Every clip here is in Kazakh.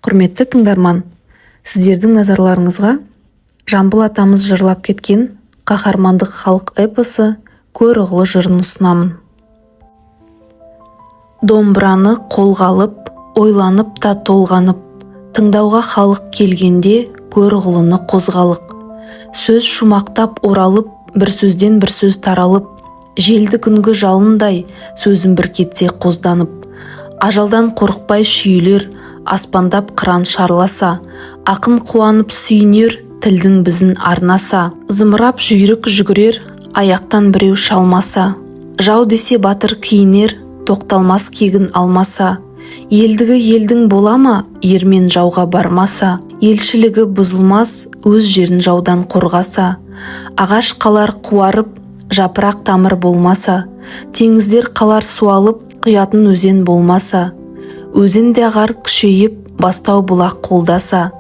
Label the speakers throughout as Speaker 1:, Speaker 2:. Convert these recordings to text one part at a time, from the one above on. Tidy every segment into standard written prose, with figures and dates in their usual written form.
Speaker 1: Құрметті тыңдарман, сіздердің назарларыңызға Жамбыл атамыз жырлап кеткен қаһармандық халық эпосы «Көр ұғлы» жырын ұсынамын. Домбыраны қолға алып, ойланып та толғанып, тыңдауға халық келгенде көр ұғлыны қозғалық. Сөз шумақтап оралып, бір сөзден бір сөз таралып, желді күнгі жалындай сөзім бір кетсе қозданып. Ажалдан қорықпай шүйілер, аспандап қыран шарласа, ақын қуанып сүйінер, тілдің бізін арнаса. Зымырап жүйрік жүгірер, аяқтан біреу шалмаса, жау десе батыр киінер, тоқталмас кегін алмаса. Елдігі елдің бола ма, ермен жауға бармаса, елшілігі бұзылмас, өз жерін жаудан қорғаса. Ағаш қалар қуарып, жапырақ тамыр болмаса, теңіздер қалар суалып, құятын өзен болмаса. Өзенде ағар күшейіп, бастау бұлақ қолдаса,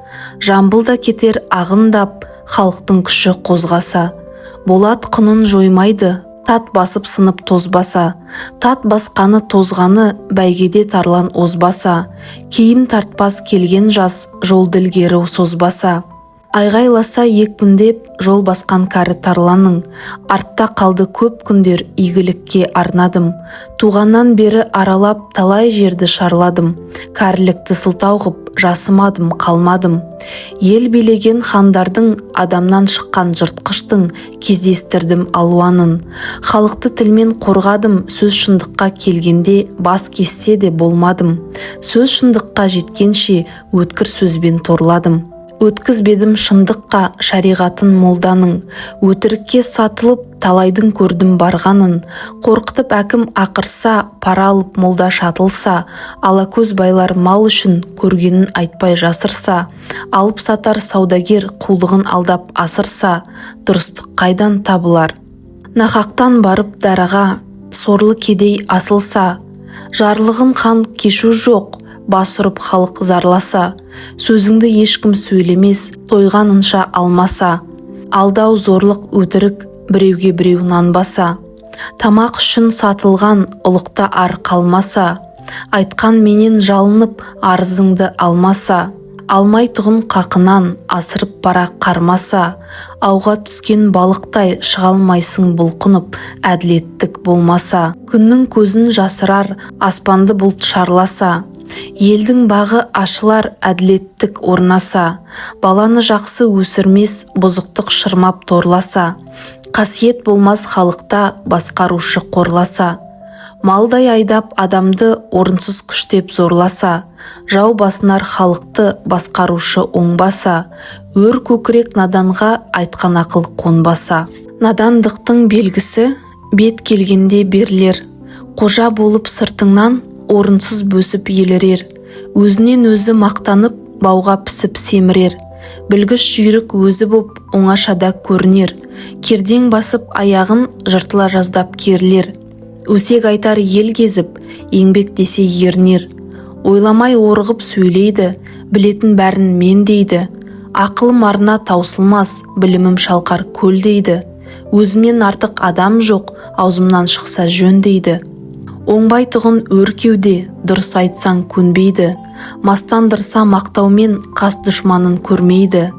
Speaker 1: Жамбылда кетер ағындап, халықтың күші қозғаса. Болат құнын жоймайды, тат басып сынып тозбаса, тат басқаны тозғаны бәйгеде тарлан озбаса, кейін тартпас келген жас жолды ілгері созбаса. Айғайласа екпіндеп жол басқан кәрі тарланың, артта қалды көп күндер игілікке арнадым. Туғаннан бері аралап талай жерді шарладым, кәрілікті сылтау ғып жасымадым, қалмадым. Ел билеген хандардың, адамнан шыққан жыртқыштың кездестірдім алуанын. Халықты тілмен қорғадым, сөз шындыққа келгенде бас кессе де болмадым. Сөз шындыққа жеткенше өткір сөзбен торладым. Өткізбедім шындыққа шариғатын молданың, өтірікке сатылып талайдың көрдім барғанын. Қорқытып әкім ақырса, пара алып молда шатылса, алакөз байлар мал үшін көргенін айтпай жасырса, алып сатар саудагер қулығын алдап асырса, дұрыстық қайдан табылар? Нақақтан барып дараға, сорлы кедей асылса, жарлығын хан кешу жоқ, бас ұрып халық зарласа. Сөзіңді ешкім сөйлемес, тойғанынша алмаса. Алдау зорлық өтірік, біреуге біреу нанбаса. Тамақ үшін сатылған ұлықта ар қалмаса. Айтқан менен жалынып арызыңды алмаса. Алмайтұғын қақынан асырып бара қармаса. Ауға түскен балықтай шығалмайсың бұлқынып, әділеттік болмаса. Күннің көзін жасырар, аспанды бұлт шарласа. Елдің бағы ашылар, әділеттік орнаса. Баланы жақсы өсірмес, бұзықтық шырмап торласа. Қасиет болмас халықта, басқарушы қорласа. Малдай айдап адамды орынсыз күштеп зорласа. Жау басынар халықты басқарушы оңбаса. Өр көкірек наданға айтқан ақыл қонбаса. Надандықтың белгісі бет келгенде берілер. Қожа болып сыртыңнан орынсыз бөсіп елірер. Өзінен өзі мақтанып, бауға пісіп семірер. Білгіш жүйрік өзі боп оңашада көрінер. Кердең басып аяғын жыртыла жаздап керілер. Өсек айтар ел кезіп, еңбек десе ернер. Ойламай орғып сөйлейді, білетін бәрін мен дейді. Ақылым арна таусылмас, білімім шалқар көл дейді. Өзімнен артық адам жоқ, аузымнан шықса жөн дейді. Оңбайтұғын өркеуде, дұрыс айтсаң көнбейді. Мастандырса мақтаумен қас дұшманын көрмейді.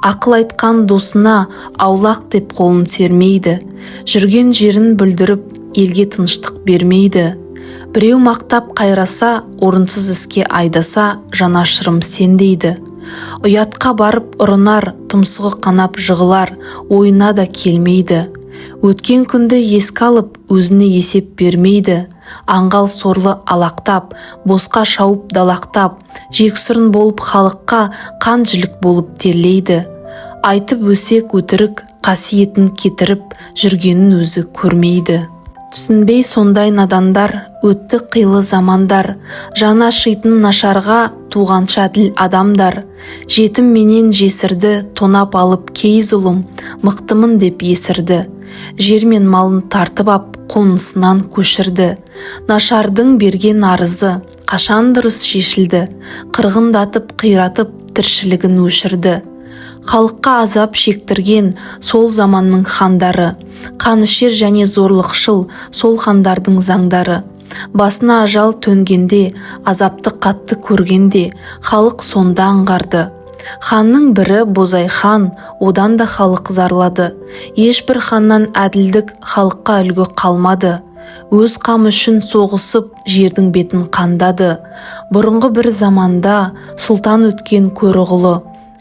Speaker 1: Ақыл айтқан досына аулақ деп қолын сермейді. Жүрген жерін бүлдіріп, елге тыныштық бермейді. Біреу мақтап қайраса, орынсыз іске айдаса, жанашырым сен дейді. Ұятқа барып ұрынар, тұмсығы қанап жығылар, ойына да келмейді. Өткен күнді еске алып, өзіне есеп бермейді. Аңғал сорлы алақтап, босқа шауып далақтап, жексұрын болып халыққа қан жілік болып терлейді. Айтып өсек өтірік, қасиетін кетіріп, жүргенін өзі көрмейді. Түсінбей сондай надандар, өтті қилы замандар, жаны ашитын нашарға туғанша әділ адамдар. Жетім менен жесірді тонап алып кей зұлым, мықтымын деп есірді. Жер мен малын тартып ап, қонысынан көшірді. Нашардың берген арызы қашан дұрыс шешілді. Қырғындатып, қиратып, тіршілігін өшірді. Халыққа азап шектірген сол заманның хандары, қанішер және зорлықшыл сол хандардың заңдары. Басына ажал төнгенде, азапты қатты көргенде, халық сонда аңғарды. Ханның бірі Бозай хан, одан да халық зарлады. Ешбір ханнан әділдік халыққа үлгі қалмады. Өз қамы үшін соғысып, жердің бетін қандады. Бұрынғы бір заманда сұлтан өткен көріғұлы.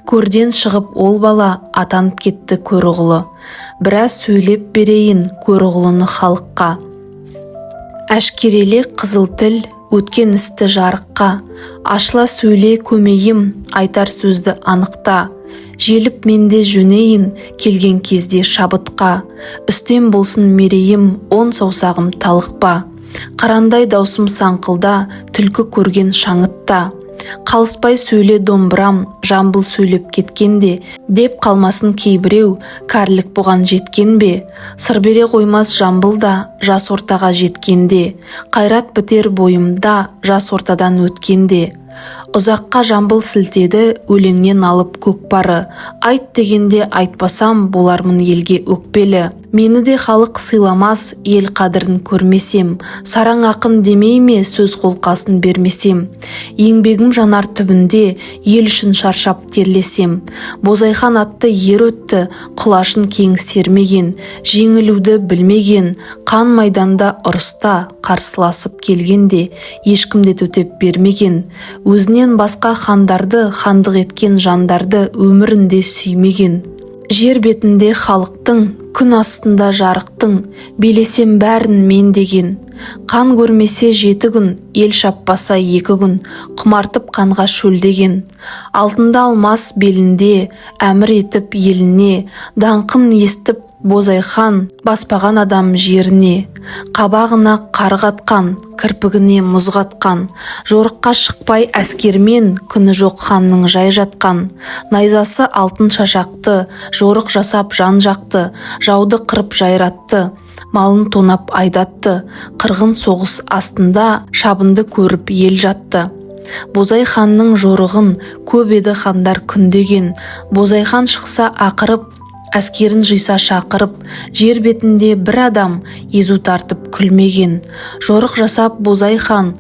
Speaker 1: Көрден шығып ол бала атанып кетті көріғұлы. Біраз сөйлеп берейін көріғұлыны халыққа. Әшкереле қызыл тіл, өткен істі жарыққа. Ашыла сөйле көмейім, айтар сөзді анықта. Желіп менде жөнейін, келген кезде шабытқа. Үстем болсын мерейім, 10 саусағым талықпа. Қарандай даусым саңқылда, түлкі көрген шаңытта. Қалыспай сөйле домбырам, жамбыл сөйлеп кеткенде, деп қалмасын кейбіреу, кәрлік бұған жеткен бе? Сыр бере қоймас жамбылда, жас ортаға жеткенде, қайрат бітер бойымда, жас ортадан өткенде. Ұзаққа жамбыл сілтеді, өлеңнен алып көкпары. Айт дегенде айтпасам, болармын елге өкпелі. Мені де халық сыйламас, ел қадірін көрмесем. Сараң ақын демей ме, сөз қолқасын бермесем. Еңбегім жанар түбінде, ел үшін шаршап терлесем. Бозайхан атты ер өтті, құлашын кең сермеген. Жеңілуді білмеген, қан майданда ұрыста қарсыласып келгенде, ешкімде төтеп бермеген. Өзінен басқа хандарды, хандық еткен жандарды өмірінде сүймеген. Жер бетінде халықтың, күн астында жарықтың, билесем бәрін мен деген. Қан көрмесе 7 күн, ел шаппаса 2 күн, құмартып қанға шөлдеген. Алтында алмас белінде, әмір етіп еліне, даңқын естіп Бозайхан баспаған адам жеріне. Қабағына қар қатқан, кірпігіне мұз қатқан, жорыққа шықпай әскермен, күні жоқ ханның жай жатқан. Найзасы алтын шашақты, жорық жасап жан жақты, жауды қырып жайратты, малын тонап айдатты. Қырғын соғыс астында шабынды көріп ел жатты. Бозайханның жорығын көп еді хандар күндеген. Бозайхан шықса ақырып, әскерін жиса шақырып, жер бетінде бір адам езу тартып күлмеген. Жорық жасап Бозайхан,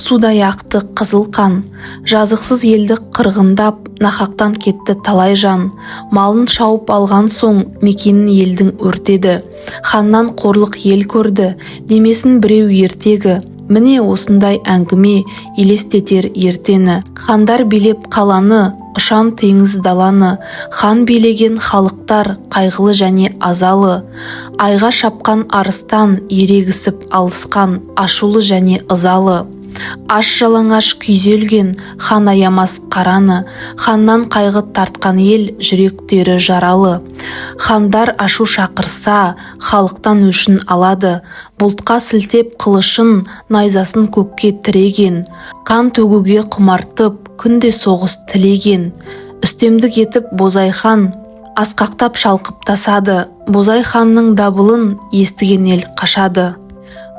Speaker 1: судай ақты қызыл қан. Жазықсыз елді қырғындап, нахақтан кетті талай жан. Малын шауып алған соң, мекенін елдің өртеді. Ханнан қорлық ел көрді, демесін біреу ертегі. Міне осындай әңгіме елестетер ертені. Хандар билеп қаланы, ұшан теңіз даланы. Хан билеген халықтар қайғылы және азалы. Айға шапқан арыстан ерегісіп алысқан, ашулы және ызалы. Аш жалаңаш күйзелген, хан аямас қараны. Ханнан қайғы тартқан ел, жүректері жаралы. Хандар ашу шақырса, халықтан өшін алады. Бұлтқа сілтеп қылышын, найзасын көкке тіреген. Қан төгуге құмартып, күнде соғыс тілеген. Үстемдік етіп Бозайхан асқақтап шалқып тасады. Бозайханның дабылын естіген ел қашады.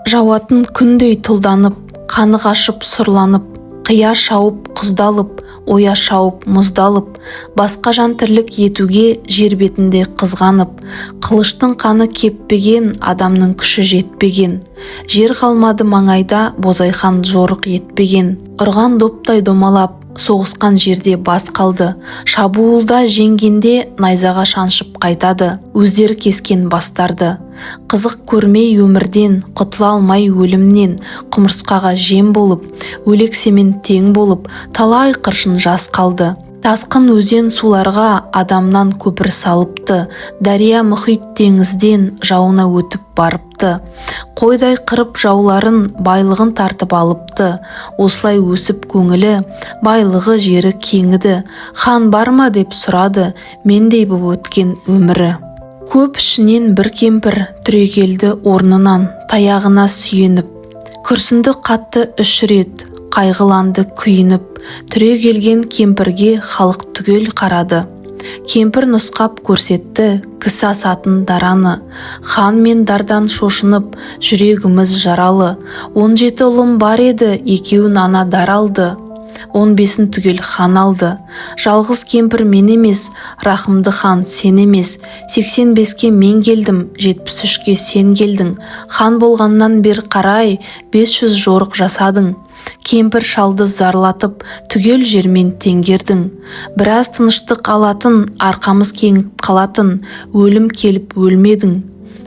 Speaker 1: Жауатын күндей тұлданып, қаны қашып сұрланып, қия шауып құздалып, оя шауып мұздалып, басқа жан тірлік етуге жер бетінде қызғанып, қылыштың қаны кеппеген, адамның күші жетпеген. Жер қалмады маңайда, Бозайхан жорық етпеген. Ұрған доптай домалап, соғысқан жерде бас қалды. Шабуылда жеңгенде найзаға шаншып қайтады. Өздері кескен бастарды. Қызық көрмей өмірден, құтыла алмай өлімнен, құмырсқаға жем болып, өлексемен тең болып, талай қыршын жас қалды. Тасқын өзен суларға адамнан көпір салыпты. Дария мұхит теңізден жауына өтіп барыпты. Қойдай қырып жауларын, байлығын тартып алыпты. Осылай өсіп көңілі, байлығы жері кеңіді. Хан бар ма деп сұрады, мендей боп өткен өмірі. Көп ішінен бір кемпір түрегелді орнынан, таяғына сүйеніп. Күрсінді қатты 3 рет, қайғыланды күйініп. Түрегелген кемпірге халық түгел қарады. Кемпір нұсқап көрсетті кісі асатын дараны. Хан мен дардан шошынып, жүрегіміз жаралы. 17 ұлым бар еді, екеуін ана дар алды. 15-ін түгел хан алды. Жалғыз кемпір мен емес, рахымды хан сен емес. 85-ке мен келдім, 73-ке сен келдің. Хан болғаннан бер қарай 500 жорық жасадың. Кемпір шалды зарлатып, түгел жермен теңгердің. Біраз тыныштық алатын, арқамыз кеңіп қалатын, өлім келіп өлмедің.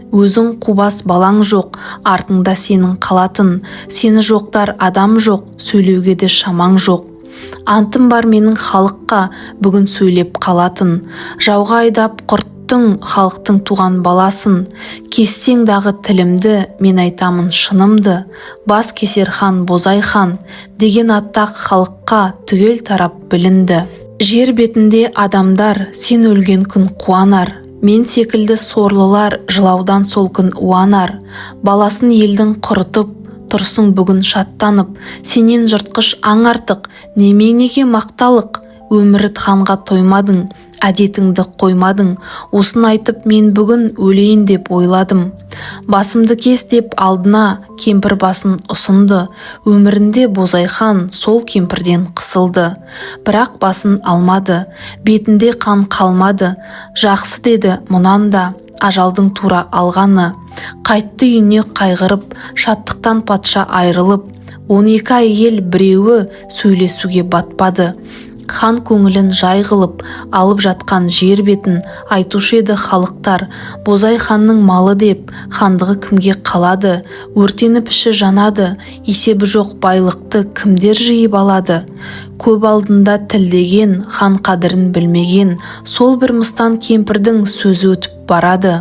Speaker 1: Өзің қубас балаң жоқ, артыңда сенің қалатын. Сені жоқтар адам жоқ, сөйлеуге де шамаң жоқ. Антым бар менің халыққа, бүгін сөйлеп қалатын. Жауға айдап құрттың, халықтың туған баласын. Кессең дағы тілімді, мен айтамын шынымды. Бас кесер хан Бозай хан деген аттақ халыққа түгел тарап білінді. Жер бетінде адамдар сен өлген күн қуанар. Мен секілді сорлылар жылаудан сол күн уанар. Баласын елдің құрытып, тұрсың бүгін шаттанып. Сенен жыртқыш аң артық, неменеге мақталық. Өмірі ханға тоймадың, әдетіңді қоймадың. Осын айтып мен бүгін өлейін деп ойладым. Басымды кес деп алдына кемпір басын ұсынды. Өмірінде Бозай хан сол кемпірден қысылды. Бірақ басын алмады, бетінде қан қалмады. Жақсы деді мұнан да ажалдың тура алғаны. Қайтты үйіне қайғырып, шаттықтан патша айрылып. 12 әйел біреуі сөйлесуге батпады. Хан көңілін жай қылып, алып жатқан жер бетін айтушы еді халықтар. Бозай ханның малы деп, хандығы кімге қалады? Өртеніп іші жанады, есебі жоқ байлықты кімдер жиып алады? Көп алдында тілдеген, хан қадірін білмеген, сол бір мыстан кемпірдің сөзі өтіп барады.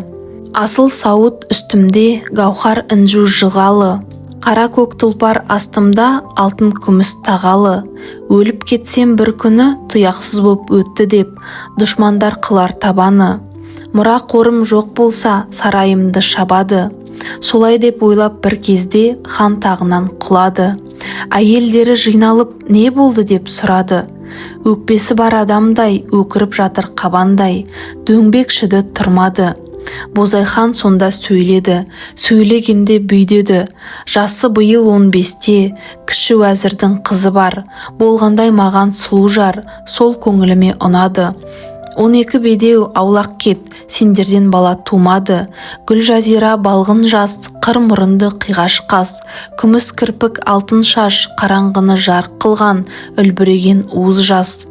Speaker 1: Асыл сауыт үстімде, гаухар інжу жығалы. Қара көк тұлпар астымда, алтын күміс тағалы. Өліп кетсем бір күні тұяқсыз боп өтті деп, дұшмандар қылар табаны. Мұра қорым жоқ болса, сарайымды шабады. Солай деп ойлап бір кезде хан тағынан құлады. Әйелдері жиналып, не болды деп сұрады. Өкпесі бар адамдай, өкіріп жатыр қабандай. Дөңбекшіді тұрмады. Бозай хан сонда сөйледі, сөйлегенде бүйдеді. Жасы биыл 15-те, кіші уәзірдің қызы бар. Болғандай маған сұлу жар, сол көңіліме ұнады. 12 бедеу аулақ кет, сендерден бала тумады. Гүлжазира балғын жас, қыр мұрынды қиғаш қас. Күміс кірпік алтын шаш, қараңғыны жарық қылған, үлбіреген уыз жас.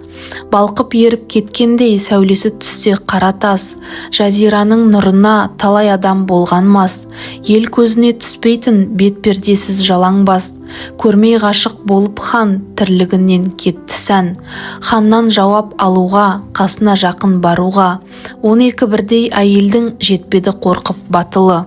Speaker 1: Балқып еріп кеткендей сәулесі түссе қара тас. Жазираның нұрына талай адам болған мас. Ел көзіне түспейтін бет пердесіз жалаң бас. Көрмей ғашық болып хан тірлігінен кетті сән. Ханнан жауап алуға, қасына жақын баруға. 12 бірдей әйелдің жетпеді қорқып батылы.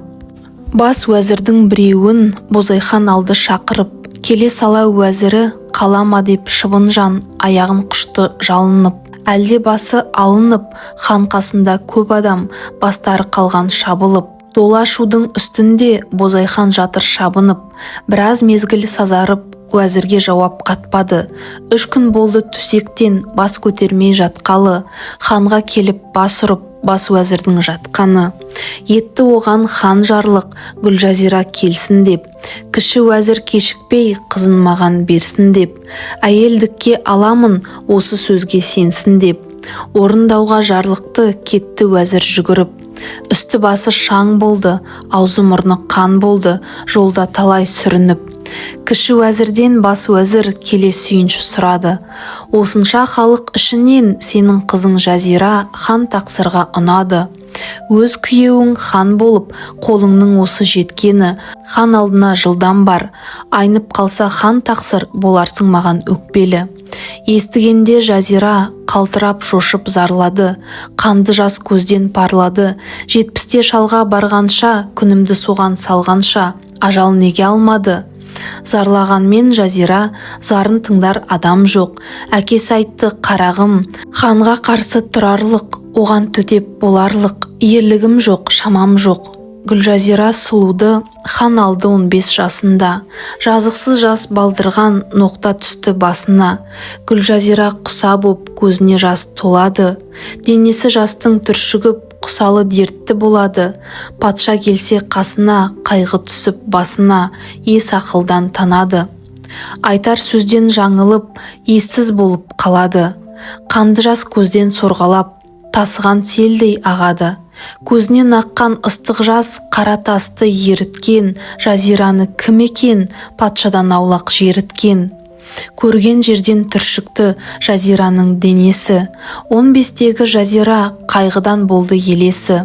Speaker 1: Бас уәзірдің біреуін Бозай хан алды шақырып. Келе сала уәзірі қалама деп шыбын жан аяғын құшты жалынып. Әлде басы алынып, хан қасында көп адам, бастары қалған шабылып. Дола шудың үстінде Бозай хан жатыр шабынып. Біраз мезгіл сазарып, уәзірге жауап қатпады. 3 күн болды төсектен бас көтермей жатқалы. Ханға келіп бас ұрып, бас уәзірдің жатқаны. Етті оған хан жарлық, Гүлжазира келсін деп. Кіші уәзір кешікпей қызын маған берсін деп. Әйелдікке аламын, осы сөзге сенсін деп. Орындауға жарлықты кетті уәзір жүгіріп. Үсті басы шаң болды, аузы мұрны қан болды, жолда талай сүрініп. Кіші уәзірден бас уәзір келе сүйінші сұрады. Осынша халық ішінен сенің қызың Жазира хан тақсырға ұнады. Өз күйеуің хан болып, қолыңның осы жеткені хан алдына жылдан бар. Айнып қалса хан тақсыр, боларсың маған өкпелі. Естігенде Жазира қалтырап шошып зарлады. Қанды жас көзден парлады. 70-те шалға барғанша, күнімді соған салғанша, ажал неге алмады? Зарлағанмен Жазира зарын тыңдар адам жоқ. Әкесі айтты қарағым, ханға қарсы тұрарлық, оған төтеп боларлық. Ерлігім жоқ, шамам жоқ. Гүлжазира сұлуды хан алды 15 жасында. Жазықсыз жас балдырған ноқта түсті басына. Гүлжазира құса боп көзіне жас толады. Денесі жастың түршігіп, құсалы дертті болады. Патша келсе қасына, қайғы түсіп басына, ес ақылдан танады. Айтар сөзден жаңылып, ессіз болып қалады. Қанды жас көзден сорғалап, тасыған селдей ағады. Көзінен аққан ыстық жас қара тасты еріткен, жазираны кім екен, патшадан аулақ жеріткен. Көрген жерден түршікті жазираның денесі, 15-тегі жазира қайғыдан болды елесі.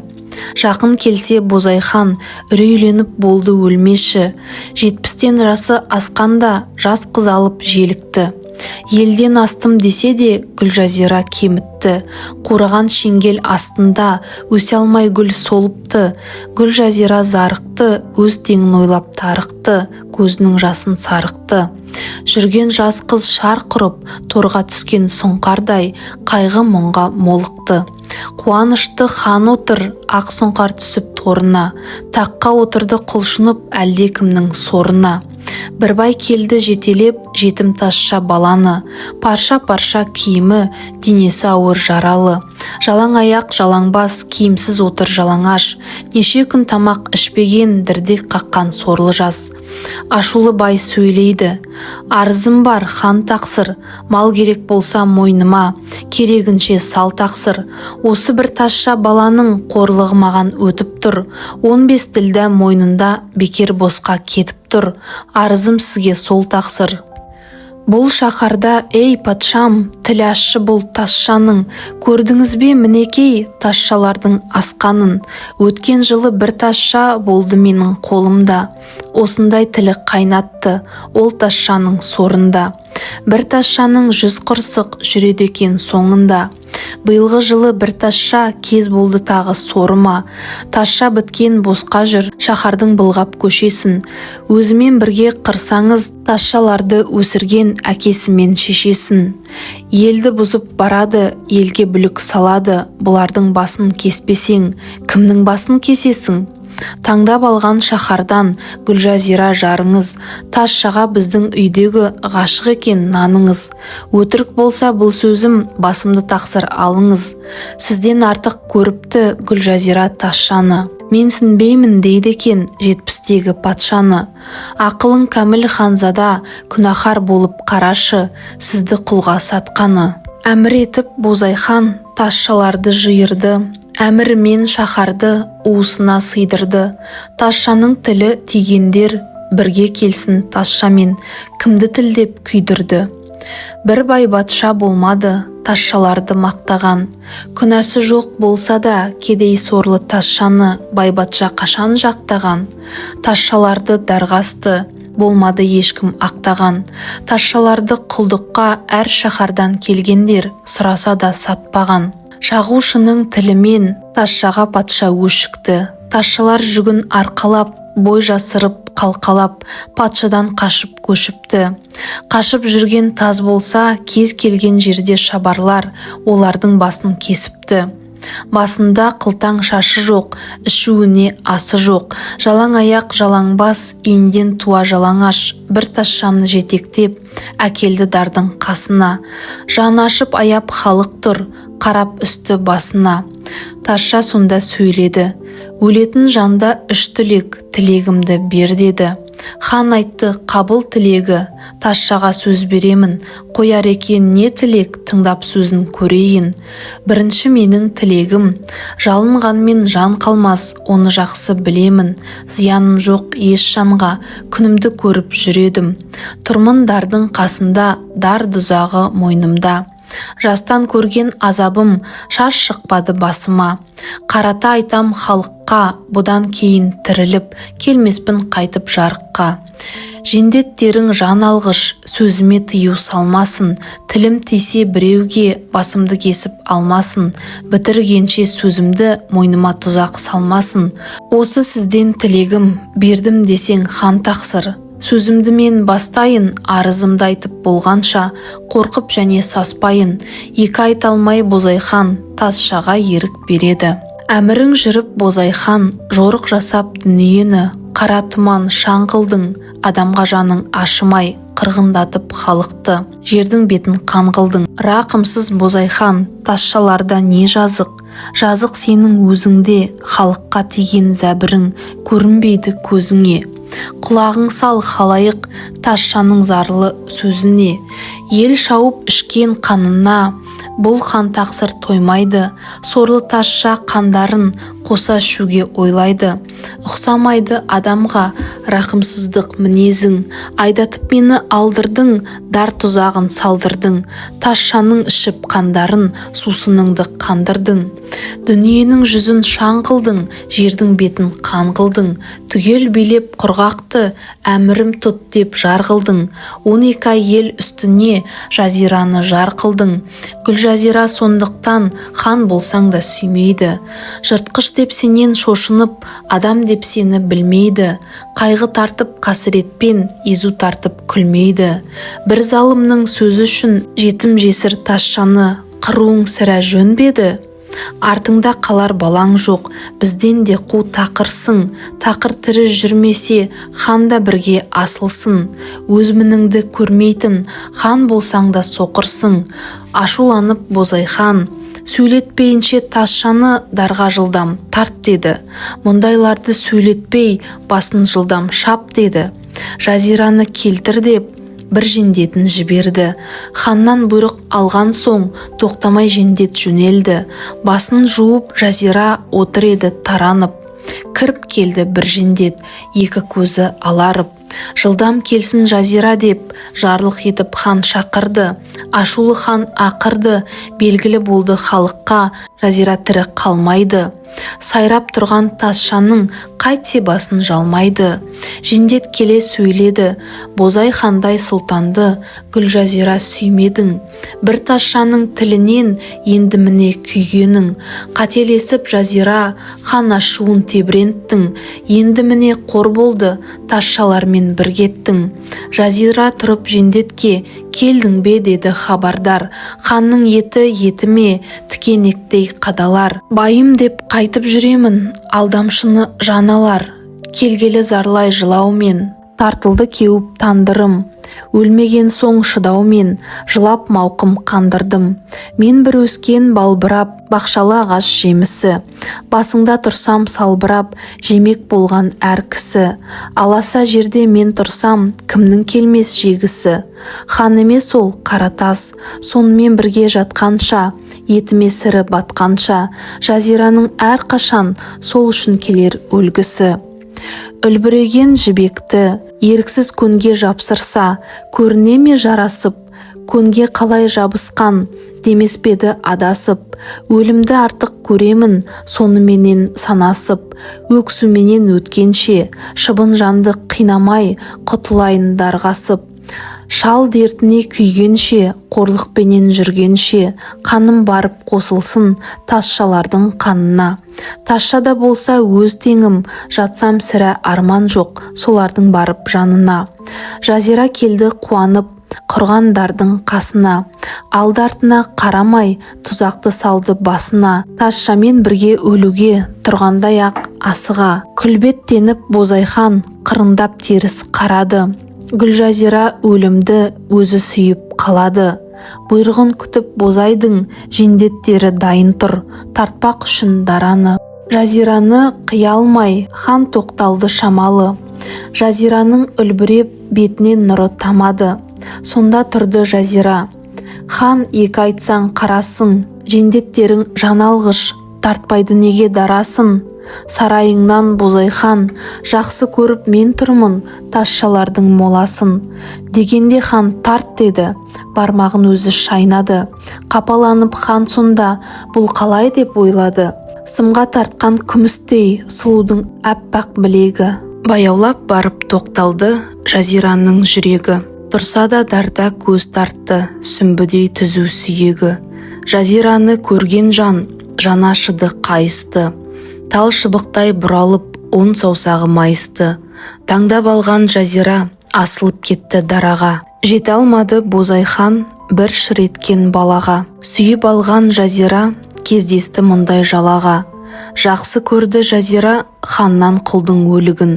Speaker 1: Жақын келсе Бозайхан үрейленіп болды өлмеші, 70-тен жасы асқанда жас қыз алып желікті. Елден астым десе де Гүлжазира кемітті, қураған шеңгел астында өсе алмай гүл солыпты. Гүлжазира зарықты, өз теңін ойлап тарықты, көзінің жасын сарықты. Жүрген жас қыз шарқ ұрып, торға түскен сұңқардай, қайғы мұңға молықты. Қуанышты хан отыр, ақ сұңқар түсіп торына, таққа отырды құлшынып әлдекімнің сорына. Бір бай келді жетелеп, жетім тазша баланы, парша-парша киімі, денесі ауыр жаралы. Жалаң аяқ, жалаң бас, киімсіз отыр жалаңаш, неше күн тамақ ішпеген, дірдек қаққан сорлы жас. Ашулы бай сөйлейді: арызым бар, хан тақсыр, мал керек болса мойныма, керегінше сал тақсыр. Осы бір тазша баланың қорлығы маған өтіп тұр, 15 ділдә мойнында бекер босқа кетіп тұр. Арызым сізге сол тақсыр. Бұл шаһарда, ей патшам, тіл ащы бұл тазшаның, көрдіңіз бе мінекей тазшалардың асқанын. Өткен жылы бір тазша болды менің қолымда, осындай тілі қайнатты ол тазшаның сорында. Бір тазшаның 100 қырсық жүреді екен соңында. Биылғы жылы бір тазша кез болды тағы сорыма. Тазша біткен босқа жүр, шаһардың былғап көшесін. Өзімен бірге қырсаңыз, тазшаларды өсірген әкесі мен шешесін. Елді бұзып барады, елге бүлік салады, бұлардың басын кеспесең, кімнің басын кесесің? Таңдап алған шаһардан Гүлжазира жарыңыз, тазшаға біздің үйдегі ғашық екен наныңыз. Өтірік болса бұл сөзім, басымды тақсыр алыңыз. Сізден артық көріпті Гүлжазира тазшаны. Мен сінбеймін дейді екен 70-тегі патшаны. Ақылың кәміл ханзада, күнәһар болып қарашы, сізді құлға сатқаны. Әмір етіп Бозайхан тазшаларды жиырды, әмірімен шаһарды уысына сыйдырды. Тазшаның тілі тигендер бірге келсін тазшамен, кімді тілдеп күйдірді. Бір бай батша болмады, тазшаларды мақтаған. Күнәсі жоқ болса да, кедей сорлы тазшаны бай батша қашан жақтаған. Тазшаларды дарғасты, болмады ешкім ақтаған. Тазшаларды құлдыққа әр шаһардан келгендер сұраса да сатпаған. Шағушының тілімен тазшаға патша өшікті. Тазшалар жүгін арқалап, бой жасырып қалқалап, патшадан қашып көшіпті. Қашып жүрген таз болса, кез келген жерде шабарлар олардың басын кесіпті. Басында қылтаң шашы жоқ, ішуіне асы жоқ. Жалаң аяқ, жалаң бас, енден туа жалаңаш. Бір тазшаны жетектеп әкелді дардың қасына. Жан ашып аяп халық тұр, қарап үсті басына. Тазша сонда сөйледі: өлетін жанда 3 тілек, тілегімді бер деді. Хан айтты: қабыл тілегі, тазшаға сөз беремін. Қояр екен не тілек, тыңдап сөзін көрейін. Бірінші менің тілегім, жалынғанмен жан қалмас, оны жақсы білемін. Зияным жоқ еш жанға, күнімді көріп жүредім. Тұрмын дардың қасында, дар дұзағы мойнымда. Жастан көрген азабым, шаш шықпады басыма. Қарата айтам халыққа, бұдан кейін тіріліп, келмеспін қайтып жарыққа. Жендеттерің жан алғыш, сөзіме тыю салмасын. Тілім тисе біреуге, басымды кесіп алмасын. Бітіргенше сөзімді мойныма тұзақ салмасын. Осы сізден тілегім, бердім десең хан тақсыр. Сөзімді мен бастайын, арызымды айтып болғанша, қорқып және саспайын. 2 айта алмай Бозайхан тазшаға ерік береді. Әмірің жүріп Бозайхан, жорық жасап дүниені, қара тұман шаң қылдың, адамға жаның ашымай, қырғындатып халықты, жердің бетін қан қылдың. Рақымсыз Бозайхан, тазшаларда не жазық? Жазық сенің өзіңде, халыққа тиген зәбірің көрінбейді көзіңе. Құлағың сал халайық тазшаның зарлы сөзіне. Ел шауып ішкен қанына, бұл хан тақсыр тоймайды. Сорлы тазша қандарын қоса шуге ойлайды. Ұқсамайды адамға рақымсыздық мінезің. Айдатып мені алдырдың, дар тұзағын салдырдың. Тазшаның ішіп қандарын, сусыныңды қандырдың. Дүниенің жүзін шаң қылдың, жердің бетін қан қылдың. Түгел билеп құрғақты, әмірім тұт деп жар қылдың. 12 ай ел үстіне жазираны жар қылдың. Гүлжазира сондықтан хан болсаң да сүймейді. Жыртқыш деп сенен шошынып, адам деп сені білмейді. Қайғы тартып қасіретпен, езу тартып күлмейді. Бір залымның сөзі үшін жетім жесір тазшаны қыруың сірә жөн беді? Артыңда қалар балаң жоқ, бізден де қу тақырсың. Тақыр тірі жүрмесе, хан да бірге асылсың. Өз мініңді көрмейтін, хан болсаң да соқырсың. Ашуланып Бозайхан, сөйлетпейінше тазшаны дарға жылдам тарт деді. Мұндайларды сөйлетпей, басын жылдам шап деді. Жазираны келтір деп, бір жендетін жіберді. Ханнан бұйрық алған соң тоқтамай жендет жөнелді. Басын жуып жазира отыр еді таранып. Кіріп келді бір жендет, екі көзі аларып. Жылдам келсін жазира деп жарлық етіп хан шақырды. Ашулы хан ақырды, белгілі болды халыққа, жазира тірі қалмайды. Сайрап тұрған тазшаның қайтсе басын жалмайды. Жендет келе сөйледі, Бозай хандай сұлтанды Гүлжазира сүймедің. Бір тазшаның тілінен енді міне күйгенің. Қателесіп жазира хан ашуын тебіренттің. Енді міне қор болды, тазшалармен бір кеттің. Жазира тұрып жендетке, келдің бе деді хабардар. Ханның еті етіме тікенектей қадалар. Байым деп қайтып жүремін, алдамшыны жаналар. Келгелі зарлай жылаумен, тартылды кеуіп тандырым. Өлмеген соң шыдаумен, жылап мауқым қандырдым. Мен бір өскен балбырап, бақшалы ағаш жемісі. Басыңда тұрсам салбырап, жемек болған әр кісі. Аласа жерде мен тұрсам, кімнің келмес жегісі. Хан емес ол қара тас, сонымен бірге жатқанша, етіме сірі батқанша, жазираның әр қашан сол үшін келер өлгісі. Үлбіреген жібекті еріксіз көнге жапсырса, көріне ме жарасып, көнге қалай жабысқан, демеспеді адасып. Өлімді артық көремін, соныменен санасып. Өксуменен өткенше, шыбын жанды қинамай, құтылайын дарғасып. Шал дертіне күйгенше, қорлықпенен жүргенше, қаным барып қосылсын тазшалардың қанына. Тазшада болса өз теңім, жатсам сірә арман жоқ, солардың барып жанына. Жазира келді қуанып, құрғандардың қасына. Алды артына қарамай, тұзақты салды басына. Тазшамен бірге өлуге, тұрғандай ақ асыға. Күлбеттеніп Бозайхан, қырындап теріс қарады. Гүлжазира өлімді өзі сүйіп қалады. Бұйрығын күтіп Бозайдың жендеттері дайын тұр, тартпақ үшін дараны. Жазираны қия алмай, хан тоқталды шамалы. Жазираның үлбіреп бетінен нұры тамады. Сонда тұрды жазира. Хан екі айтсаң қарасың, жендеттерің жаналғыш, тартпайды неге дарасын. Сарайыңнан Бозайхан, жақсы көріп мен тұрмын тазшалардың моласын. Дегенде хан тарт деді, бармағын өзі шайнады. Қапаланып хан сонда, бұл қалай деп ойлады. Сымға тартқан күмістей сұлудың әппақ білегі. Баяулап барып тоқталды жазираның жүрегі. Тұрса да дарда көз тартты, сүмбідей түзу сүйегі. Жазираны көрген жан, жаны ашыды қайысты. Тал шыбықтай бұралып, он саусағы майысты. Таңдап алған жазира асылып кетті дараға. Жете алмады Бозайхан бір шыр еткен балаға. Сүйіп алған жазира кездесті мұндай жалаға. Жақсы көрді жазира ханнан құлдың өлігін,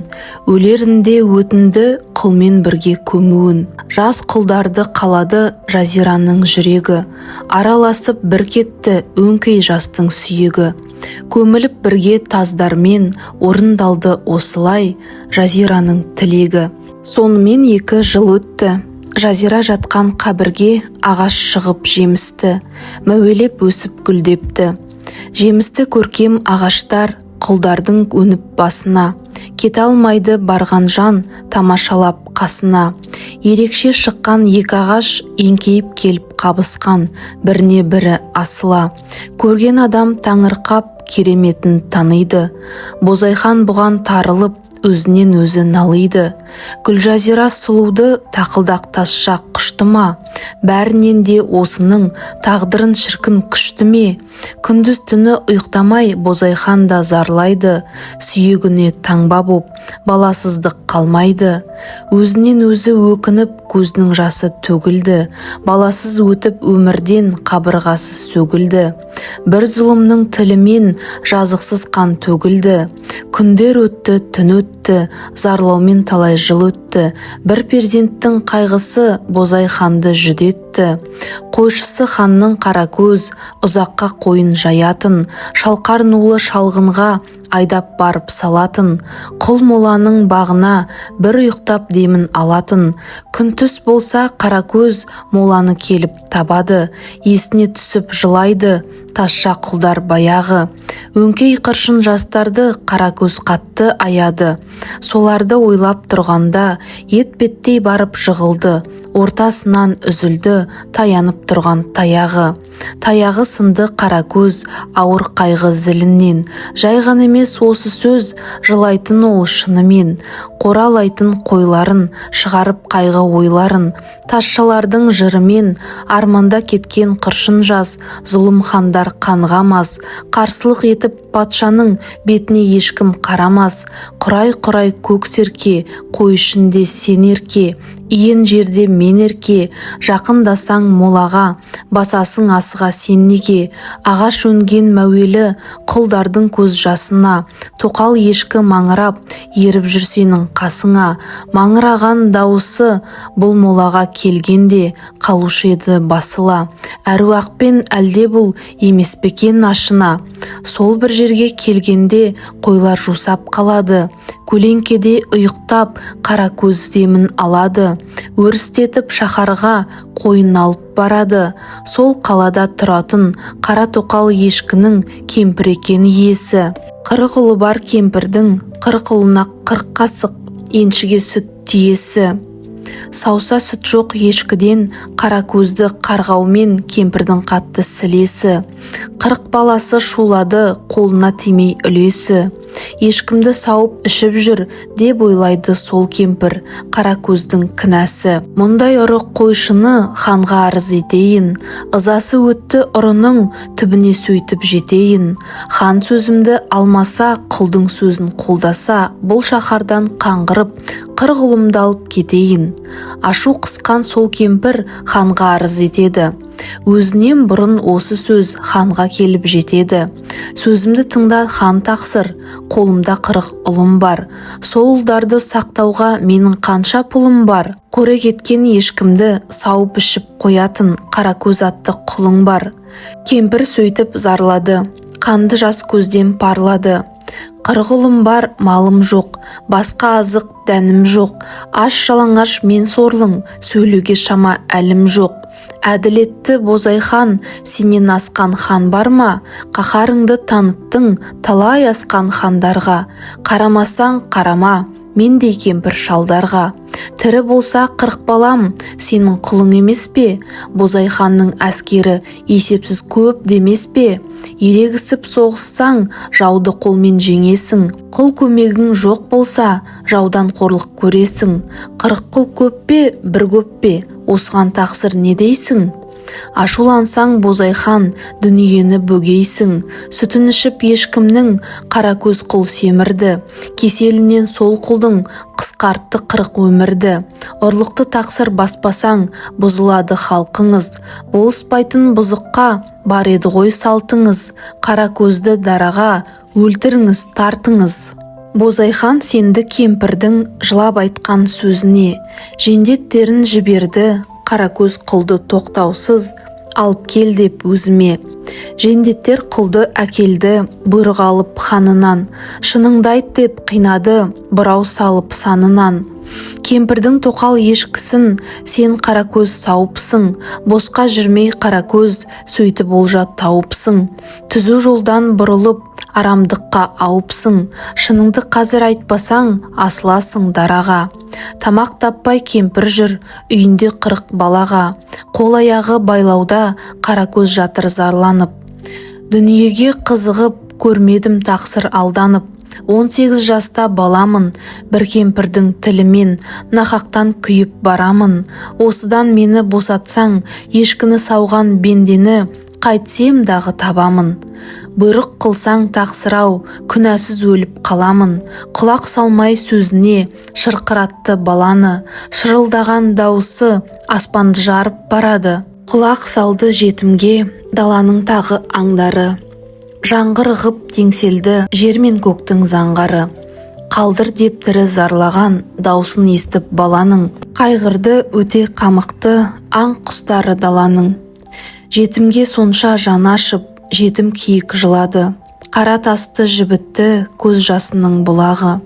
Speaker 1: өлерінде өтінді құлмен бірге көмуін. Жас құлдарды қалады жазираның жүрегі, араласып бір кетті өңкей жастың сүйегі. Көміліп бірге таздармен орындалды осылай жазираның тілегі. Сонымен 2 жыл өтті. Жазира жатқан қабірге ағаш шығып жемісті, мәуелеп өсіп гүлдепті. Жемісті көркем ағаштар құлдардың өніп басына, кете алмайды барған жан тамашалап қасына. Ерекше шыққан 2 ағаш еңкейіп келіп қабысқан, біріне бірі асыла. Көрген адам таңырқап кереметін таниды. Бозайхан бұған тарылып өзінен өзі налиды. Гүлжазира сұлуды тақылдақ тасша құшты ма? Бәрінен де осының тағдырын шіркін күшті ме? Күндіз түні ұйықтамай Бозайхан да зарлайды. Сүйегіне таңба боп баласыздық қалмайды. Өзінен өзі өкініп көзінің жасы төгілді. Баласыз өтіп өмірден қабырғасыз сөгілді. Бір зұлымның тілімен жазықсыз қан төгілді. Күндер өтті, түн өтті, зарлаумен талай жыл өтті. Бір перзенттің қайғысы Бозайханды жүдетті. Қойшысы ханның қара көз, ұзаққа қойын жаятын, шалқар нулы шалғынға айдап барып салатын. Құл моланың бағына бір ұйықтап демін алатын. Күн түс болса қара көз моланы келіп табады. Есіне түсіп жылайды тазша құлдар баяғы. Өңкей қыршын жастарды қара көз қатты аяды. Соларды ойлап тұрғанда етбеттей барып жығылды. Ортасынан үзілді таянып тұрған таяғы. Таяғы сынды қара көз ауыр қайғы зілінен. Жайған емес осы сөз жылайтын ол шынымен. Қоралайтын қойларын шығарып қайғы ойларын. Тазшалардың жырымен арманда кеткен қыршын жас зұлым хандар қанғамас. Қарсылық етіп патшаның бетіне ешкім қарамас. Құрай-құрай көк серке, қой ішінде сен ерке. Иен жерде мен ерке, жақындасаң молаға, басасың асыға сен неге. Ағаш өнген мәуелі құлдардың көз жасына, тоқал ешкі маңырап, еріп жүрсенің қасыңа. Маңыраған дауысы бұл молаға келгенде қалушы еді басыла. Әруақпен әлде бұл емес бекен ашына. Сол бір жерге келгенде қойлар жусап қалады. Көлеңкеде ұйықтап қара көз демін алады. Өрістетіп шаһарға қойын алып барады. Сол қалада тұратын қара тоқал ешкінің кемпір екен иесі. 40 ұлы бар кемпірдің 40 ұлына 40 қасық, еншіге сүт тиесі. Сауса сүт жоқ ешкіден қара көзді қарғаумен кемпірдің қатты сілесі. 40 баласы шулады қолына тимей үлесі. Ешкімді сауып ішіп жүр деп ойлайды сол кемпір, қара көздің кінәсі. Мұндай ұры қойшыны ханға арыз етейін. Ызасы өтті ұрының түбіне сөйтіп жетейін. Хан сөзімді алмаса, құлдың сөзін қолдаса, бұл шаһардан қаңғырып 40 ұлымды алып кетейін. Ашу қысқан сол кемпір ханға арыз етеді. Өзінен бұрын осы сөз ханға келіп жетеді. Сөзімді тыңда хан тақсыр, қолымда 40 ұлым бар. Сол ұлдарды сақтауға менің қанша пұлым бар. Қоре кеткен ешкімді сауып ішіп қоятын қара көз атты құлың бар. Кемпір сөйтіп зарлады, қанды жас көзден парлады. 40 ұлым бар, малым жоқ, басқа азық дәнім жоқ. Аш жалаңаш мен сорлың, сөйлеуге шама әлім жоқ. Әділетті Бозайхан, сенен асқан хан бар ма? Қаһарыңды таныттың талай асқан хандарға. Қарамасаң қарама, мендей кемпір шалдарға. Тірі болса 40 балам, сенің құлың емес пе? Бозайханның әскері есепсіз көп демес пе? Ерегісіп соғыссаң, жауды қолмен жеңесің. Құл көмегің жоқ болса, жаудан қорлық көресің. 40 құл көп пе, бір көп пе? Осыған тақсыр не дейсің? Ашулансаң бозайхан дүниені бөгейсің. Сүтін ішіп ешкімнің қара көз құл семірді. Кеселінен сол құлдың қысқартты 40 өмірді. Ұрлықты тақсыр баспасаң бұзылады халқыңыз. Болыспайтын бұзыққа бар еді ғой салтыңыз. Қара көзді дараға өлтіріңіз, тартыңыз. Бозайхан сенді кемпірдің жылап айтқан сөзіне. Жендеттерін жіберді, қара көз құлды тоқтаусыз алып кел деп өзіме. Жендеттер құлды әкелді бұйрық алып ханынан. Шыныңды айт деп қинады бұрау салып санынан. Кемпірдің тоқал ешкісін сен қара көз сауыпсың. Босқа жүрмей қара көз сөйтіп олжа тауыпсың. Түзу жолдан бұрылып арамдыққа ауыпсың. Шыныңды қазір айтпасаң асыласың дараға. Тамақ таппай кемпір жүр үйінде 40 балаға. Қол аяғы байлауда қара көз жатыр зарланып. Дүниеге қызығып көрмедім тақсыр алданып. 18 жаста баламын, бір кемпірдің тілімен нақақтан күйіп барамын. Осыдан мені босатсаң, ешкіні сауған бендені қайтсем дағы табамын. Бұйрық қылсаң тақсырау, күнәсіз өліп қаламын. Құлақ салмай сөзіне шырқыратты баланы. Шырылдаған дауысы аспанды жарып барады. Құлақ салды жетімге даланың тағы аңдары. Жаңғырығып теңселді жер мен көктің заңғары. Қалдыр деп тірі зарлаған даусын естіп баланың. Қайғырды өте қамықты аң құстары даланың. Жетімге сонша жан ашып жетім киік жылады. Қара тасты жібітті көз жасының бұлағы.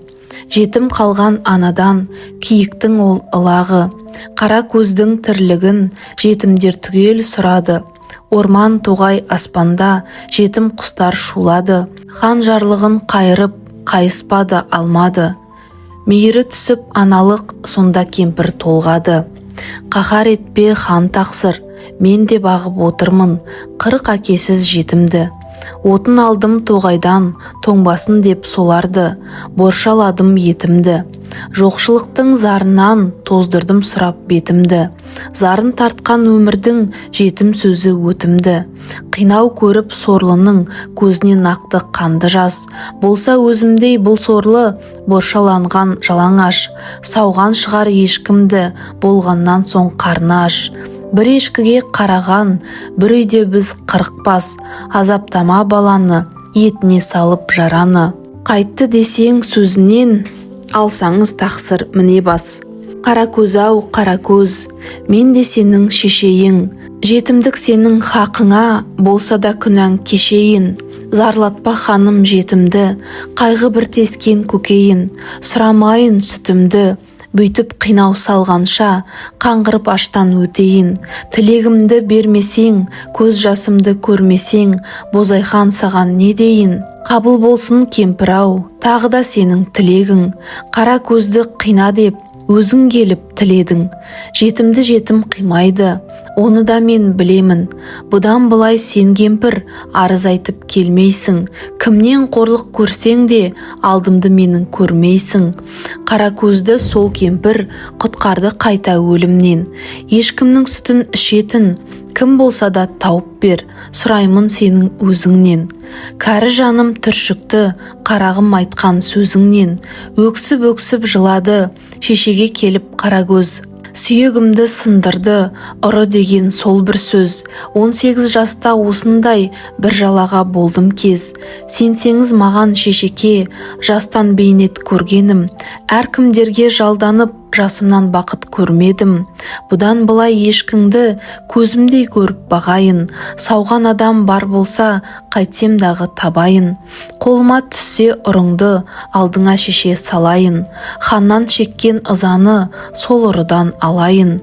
Speaker 1: Жетім қалған анадан киіктің ол ылағы. Қара көздің тірлігін жетімдер түгел сұрады. Орман тоғай аспанда жетім құстар шулады. Хан жарлығын қайырып қайыспады алмады. Мейірі түсіп аналық сонда кемпір толғады. Қаһар етпе хан тақсыр, мен де бағып отырмын 40 әкесіз жетімді. Отын алдым тоғайдан тоңбасын деп соларды, боршаладым етімді. Жоқшылықтың зарынан тоздырдым сұрап бетімді. Зарын тартқан өмірдің жетім сөзі өтімді. Қинау көріп сорлының көзінен ақты қанды жас. Болса өзімдей бұл сорлы боршаланған жалаңаш. Сауған шығар ешкімді болғаннан соң қарны аш. Бір ешкіге қараған, бір үйде біз 40 бас. Азаптама баланы, етіне салып жараны. Қайтты десең сөзінен, алсаңыз тақсыр міне бас. Қара көз ау қара көз, мен де сенің шешейің. Жетімдік сенің хақыңа, болса да күнәң кешейін. Зарлатпа ханым жетімді, қайғы бір тескен көкейін. Сұрамайын сүтімді, бүйтіп қинау салғанша, қаңғырып аштан өтейін. Тілегімді бермесең, көз жасымды көрмесең, бозайхан саған не дейін? Қабыл болсын кемпір-ау, тағы да сенің тілегің. Қара көзді қина деп, өзің келіп тіледің. Жетімді жетім қимайды, оны да мен білемін. Бұдан былай сен кемпір арыз айтып келмейсің. Кімнен қорлық көрсең де алдымды менің көрмейсің. Қара көзді сол кемпір құтқарды қайта өлімнен. Ешкімнің сүтін ішетін кім болса да тауып бер, сұраймын сенің өзіңнен. Кәрі жаным түршікті қарағым айтқан сөзіңнен. Өксіп жылады шешеге келіп қара көз. Сүйегімді сындырды ұры деген сол бір сөз. 18 жаста осындай бір жалаға болдым кез. Сенсеңіз маған шешеке, жастан бейнет көргенім. Әркімдерге жалданып жасымнан бақыт көрмедім. Бұдан былай ешкіңді көзімдей көріп бағайын. Сауған адам бар болса қайтсем дағы табайын. Қолыма түссе ұрыңды алдыңа шеше салайын. Ханнан шеккен ызаны сол ұрыдан алайын.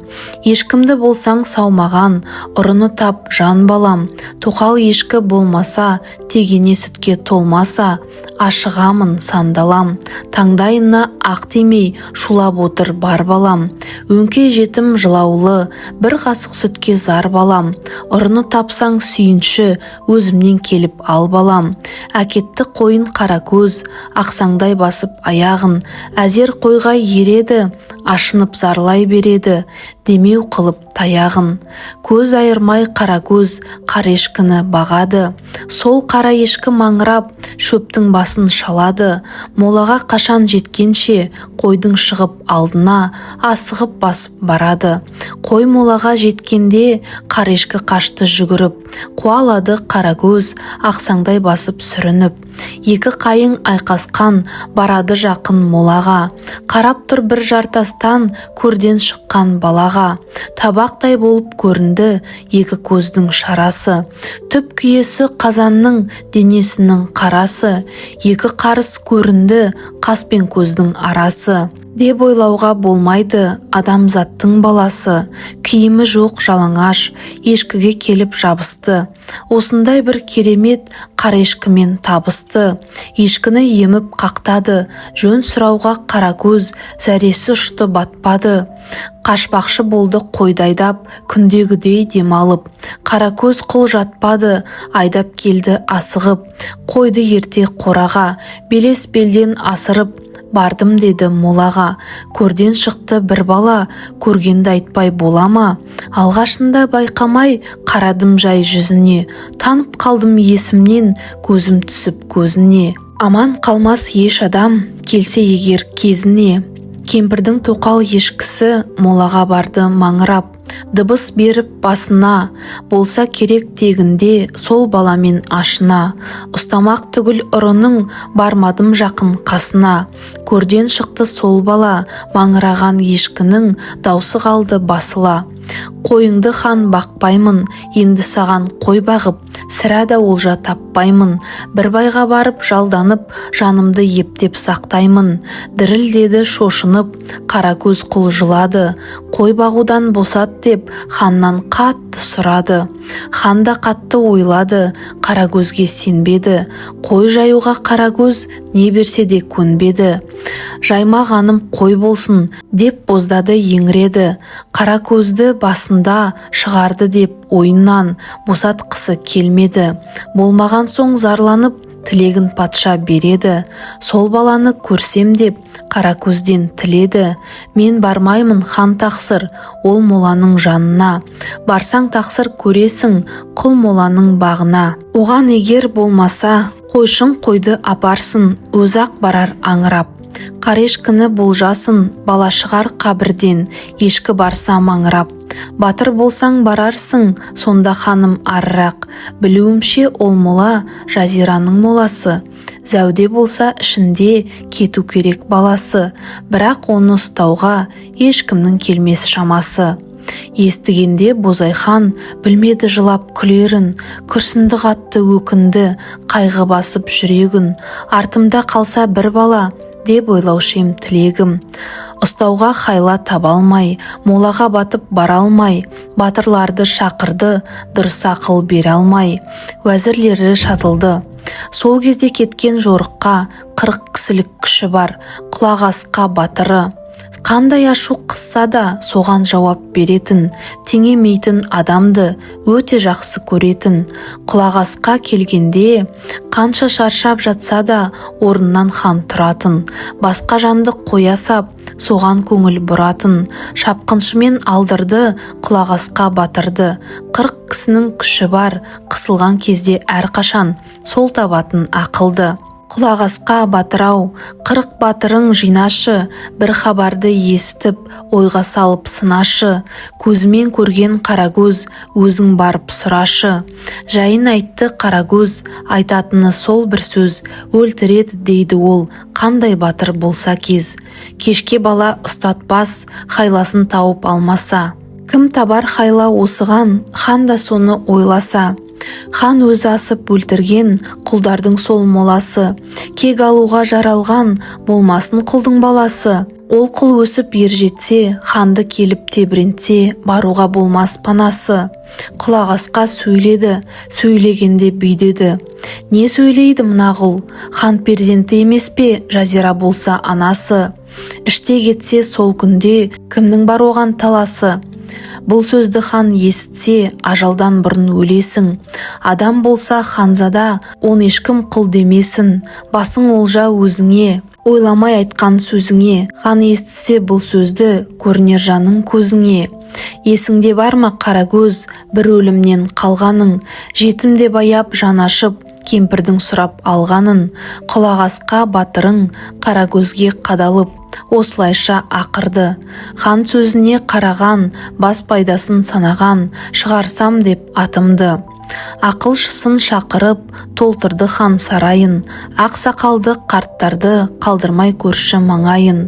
Speaker 1: Ешкімді болсаң саумаған, ұрыны тап жан балам. Тоқал ешкі болмаса, тегене сүтке толмаса, ашығамын сандалам. Таңдайына ақ тимей шулап отыр бар балам. Өңке жетім жылаулы, бір қасық сүтке зар балам. Ұрыны тапсаң сүйінші, өзімнен келіп ал балам. Әкетті қойын қара көз, ақсаңдай басып аяғын. Әзер қойға ереді, ашынып зарлай береді. Демеу қылып таяғын. Көз айырмай қара көз қара ешкіні бағады. Сол қара ешкі маңырап шөптің басын шалады. Молаға қашан жеткенше қойдың шығып алдына асығып басып барады. Қой молаға жеткенде қара ешкі қашты жүгіріп. Қуалады қара көз ақсаңдай басып сүрініп. Екі қайың айқасқан барады жақын молаға. Қарап тұр бір жартастан көрден шыққан балаға. Табақтай болып көрінді екі көздің шарасы. Түп күйесі қазанның денесінің қарасы. Екі қарыс көрінді қас пен көздің арасы. Деп ойлауға болмайды адамзаттың баласы. Киімі жоқ жалаңаш ешкіге келіп жабысты. Осындай бір керемет қара ешкімен табысты. Ешкіні еміп қақтады. Жөн сұрауға қара көз зәресі ұшты батпады. Қашпақшы болды қойды айдап күндегідей демалып. Қара көз құл жатпады айдап келді асығып. Қойды ерте қораға белес белден асырып бардым деді молаға. Көрден шықты бір бала, көргенді айтпай бола ма? Алғашында байқамай қарадым жай жүзіне. Танып қалдым есімнен көзім түсіп көзіне. Аман қалмас еш адам келсе егер кезіне. Кемпірдің тоқал ешкісі молаға барды маңырап. Дыбыс беріп басына, болса керек тегінде сол баламен ашына. Ұстамақ түгіл ұрының бармадым жақын қасына. Көрден шықты сол бала, маңыраған ешкінің даусы қалды басыла. Қойыңды хан бақпаймын, енді саған қой бағып, сірә да олжа таппаймын. Бір байға барып жалданып, жанымды ептеп сақтаймын. Дірілдеді шошынып, қара көз құл жылады. Қой бағудан босат деп ханнан қатты сұрады. Хан да қатты ойлады, қара көзге сенбеді. Қой жаюға қара көз не берсе де көнбеді. Жаймағаным қой болсын деп боздады еңіреді. Қара көзді басында шығарды деп ойыннан босатқысы келмеді. Болмаған соң зарланып тілегін патша береді. Сол баланы көрсем деп қара көзден тіледі. Мен бармаймын хан тақсыр ол моланың жанына. Барсаң тақсыр көресің құл моланың бағына. Оған егер болмаса қойшың қойды апарсын, өзі-ақ барар аңырап. Қара ешкіні болжасын, бала шығар қабірден, ешкі барса маңырап. Батыр болсаң барарсың, сонда ханым арырақ. Білуімше ол мола жазираның моласы. Зәуде болса ішінде кету керек баласы. Бірақ оны ұстауға ешкімнің келмес шамасы. Естігенде Бозайхан білмеді жылап күлерін. Күрсінді қатты өкінді, қайғы басып жүрегін. Артымда қалса бір бала деп ойлаушым тілегім. Ұстауға хайла таба алмай, молаға батып бара алмай, батырларды шақырды, дұрыс ақыл бере алмай. Уәзірлері шатылды. Сол кезде кеткен жорыққа 40 кісілік күші бар, құлақ асқа батыры. Қандай ашу қысса да соған жауап беретін, теңемейтін адамды өте жақсы көретін. Құлақ асқа келгенде қанша шаршап жатса да орнынан хан тұратын. Басқа жанды қоя сап, соған көңіл бұратын. Шапқыншымен алдырды, құлақ асқа батырды. 40 кісінің күші бар, қысылған кезде әрқашан сол табатын ақылды. Құлақ асқа батырау, 40 батырың жинашы, бір хабарды естіп, ойға салып сынашы. Көзімен көрген қара көз, өзің барып сұрашы. Жайын айтты қара көз, айтатыны сол бір сөз, өлтіреді дейді ол, қандай батыр болса кез. Кешке бала ұстатпас, хайласын тауып алмаса. Кім табар хайла осыған, хан да соны ойласа. Хан өзі асып өлтірген құлдардың сол моласы. Кек алуға жаралған болмасын құлдың баласы. Ол құл өсіп ер жетсе, ханды келіп тебірентсе, баруға болмас панасы. Құлақ асқа сөйледі, сөйлегенде бүйдеді. Не сөйлейді мына құл? Хан перзенті емес пе, жазира болса анасы. Іште кетсе сол күнде кімнің бар оған таласы? Бұл сөзді хан есітсе, ажалдан бұрын өлесің. Адам болса ханзада, он ешкім құл демесін. Басың олжа өзіңе, ойламай айтқан сөзіңе. Хан естісе бұл сөзді, көрінер жаның көзіңе. Есіңде бар ма Қарагөз, бір өлімнен қалғаның, жетім деп аяп жан ашып кемпірдің сұрап алғанын. Құлақ асқа батырың Қарагөзге қадалып осылайша ақырды. Хан сөзіне қараған, бас пайдасын санаған, шығарсам деп атымды. Ақылшысын шақырып толтырды хан сарайын, ақ сақалды қарттарды қалдырмай көрші маңайын.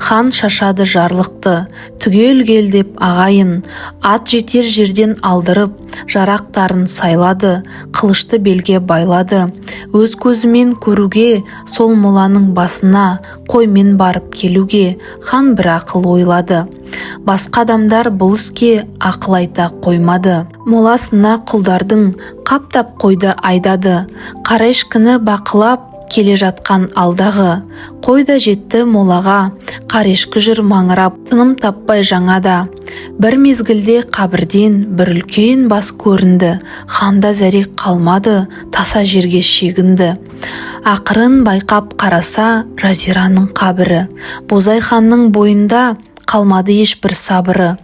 Speaker 1: Хан шашады жарлықты, түгел кел деп ағайын, ат жетер жерден алдырып жарақтарын сайлады, қылышты белге байлады. Өз көзімен көруге сол моланың басына қоймен барып келуге хан бір ақыл ойлады. Басқа адамдар бұл іске ақыл айта қоймады. Моласына құлдардың қаптап қойды айдады. Қара ешкіні бақылап келе жатқан алдағы. Қойда жетті молаға, қара ешкі жүр маңырап, тыным таппай жаңада. Бір мезгілде қабірден бір үлкен бас көрінді. Ханда зәрек қалмады, таса жерге шегінді. Ақырын байқап қараса Жазираның қабірі. Бозай ханның бойында қалмады ешбір сабыры.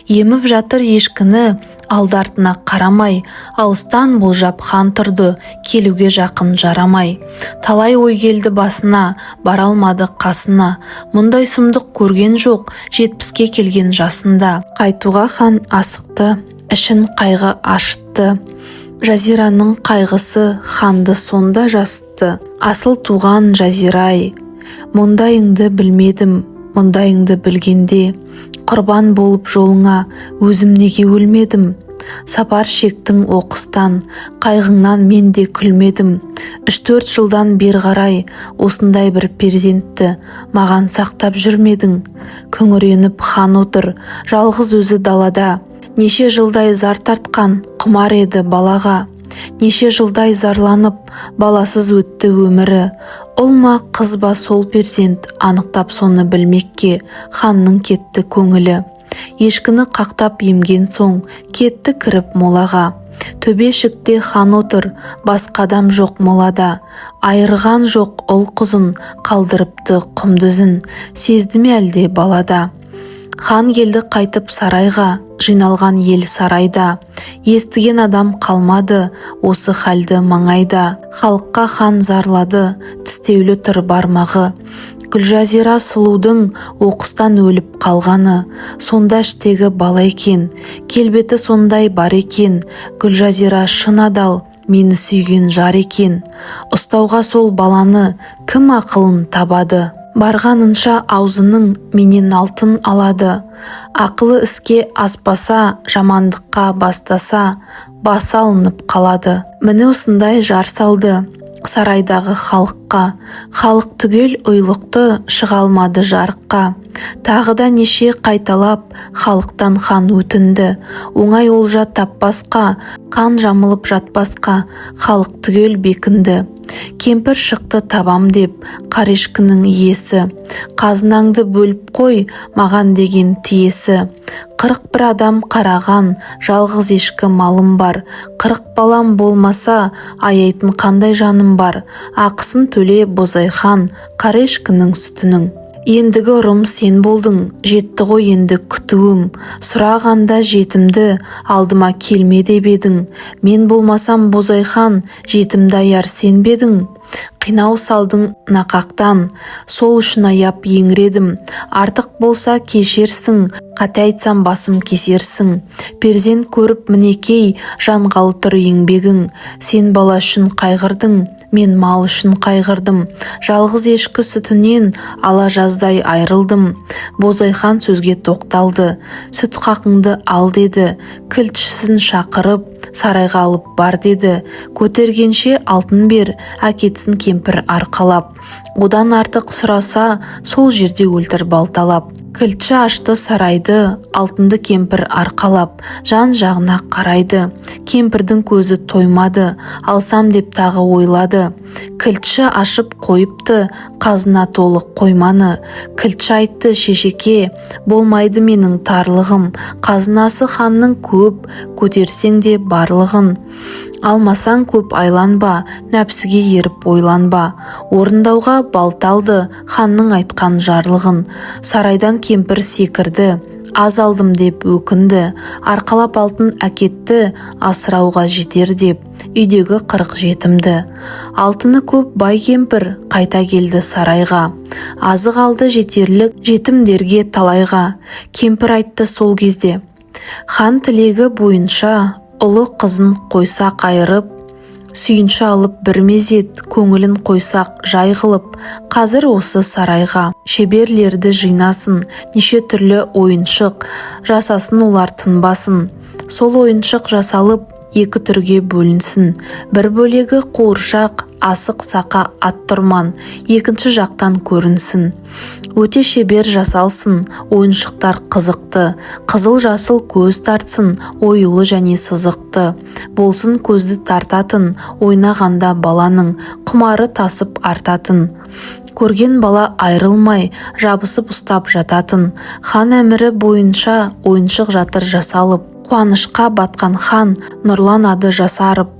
Speaker 1: Еміп жатыр ешкіні алды-артына қарамай, алыстан болжап хан тұрды, келуге жақын жарамай. Талай ой келді басына, бара алмады қасына. Мұндай сұмдық көрген жоқ, 70-ке келген жасында. Қайтуға хан асықты, ішін қайғы ашытты. Жазираның қайғысы ханды сонда жасытты. Асыл туған Жазира-ай, мұндайыңды білмедім, мұндайыңды білгенде құрбан болып жолыңа өзім неге өлмедім. Сапар шектің оқыстан, қайғыңнан мен де күлмедім. 3-4 жылдан бер қарай осындай бір перзентті маған сақтап жүрмедің. Күңіреніп хан отыр, жалғыз өзі далада. Неше жылдай зар тартқан құмар еді балаға. Неше жылдай зарланып баласыз өтті өмірі. Ұл ма қыз ба сол перзент, анықтап соны білмекке ханның кетті көңілі. Ешкіні қақтап емген соң кетті кіріп молаға. Төбешікте хан отыр, басқа адам жоқ молада. Айырған жоқ ұл қызын, қалдырыпты құмдызын. Сезді ме әлде балада? Хан келді қайтып сарайға, жиналған ел сарайда. Естіген адам қалмады осы халді маңайда. Халыққа хан зарлады, тістеулі тұр бармағы. Гүлжазира сұлудың оқыстан өліп қалғаны. Сонда іштегі бала екен, келбеті сондай бар екен. Гүлжазира шын адал, мені сүйген жар екен. Ұстауға сол баланы кім ақылын табады? Барғанынша аузының менен алтын алады. Ақылы іске аспаса, жамандыққа бастаса, басы алынып қалады. Міне осындай жар салды сарайдағы халыққа. Халық түгел ұйлықты, шыға алмады жарыққа. Тағы да неше қайталап халықтан хан өтінді. Оңай олжа таппасқа, қан жамылып жатпасқа, халық түгел бекінді. Кемпір шықты табам деп қара ешкінің иесі. Қазынаңды бөліп қой маған деген тиесі. 41 адам қараған, жалғыз ешкі малым бар. 40 балам болмаса, аяйтын қандай жаным бар. Ақысын төле Бозай хан, қара ешкінің сүтінің. Ендігі ұрым сен болдың, жетті ғой енді күтуім. Сұрағанда жетімді алдыма келме деп едің. Мен болмасам Бозай хан, жетімді аяр сен бедің. Қинау салдың нақақтан, сол үшін аяп еңіредім. Артық болса кешерсің, қате айтсам басым кесерсің. Перзент көріп мінекей, жанғалы тұр еңбегің. Сен бала үшін қайғырдың, мен мал үшін қайғырдым. Жалғыз ешкі сүтінен ала жаздай айрылдым. Бозай хан сөзге тоқталды. Сүт қақыңды ал деді. Кілтшісін шақырып, сарайға алып бар деді. Көтергенше алтын бер, әкетсін кемпір арқалап. Одан артық сұраса, сол жерде өлтір балталап. Кілтші ашты сарайды, алтынды кемпір арқалап. Жан жағына қарайды. Кемпірдің көзі тоймады, алсам деп тағы ойлады. Кілтші ашып қойыпты, қазына толы қойманы. Кілтші айтты шешеке, болмайды менің тарлығым. Қазынасы ханның көп, көтерсең де барлығын. Алмасаң көп айланба, нәпсіге еріп ойланба. Орындауға балталды ханның айтқан жарлығын. Сарайдан кемпір секірді, аз алдым деп өкінді, арқалап алтын әкетті, асырауға жетер деп, үйдегі 40 жетімді. Алтыны көп бай кемпір қайта келді сарайға, азық алды жетерлік жетімдерге талайға. Кемпір айтты сол кезде: хан тілегі бойынша ұлы қызын қойсақ айырып, сүйінші алып бір мезет көңілін қойсақ жай қылып, қазір осы сарайға шеберлерді жинасын, неше түрлі ойыншық жасасын, олар тынбасын. Сол ойыншық жасалып екі түрге бөлінсін, бір бөлегі қуыршақ, асық сақа аттұрман, екінші жақтан көрінсін. Өте шебер жасалсын, ойыншықтар қызықты, қызыл жасыл көз тартсын, оюлы және сызықты болсын, көзді тартатын, ойнағанда баланың құмары тасып артатын. Көрген бала айрылмай жабысып ұстап жататын. Хан әмірі бойынша ойыншық жатыр жасалып, қуанышқа батқан хан нұрланады жасарып.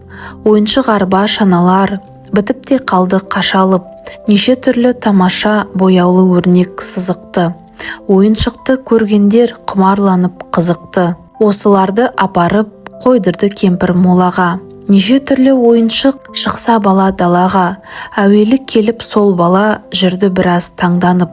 Speaker 1: Ойыншық арба шаналар бітіп те қалды қашалып, неше түрлі тамаша бояулы өрнек сызықты. Ойыншықты көргендер құмарланып қызықты. Осыларды апарып қойдырды кемпір молаға. Неше түрлі ойыншық шықса бала далаға, әуелі келіп сол бала жүрді біраз таңданып.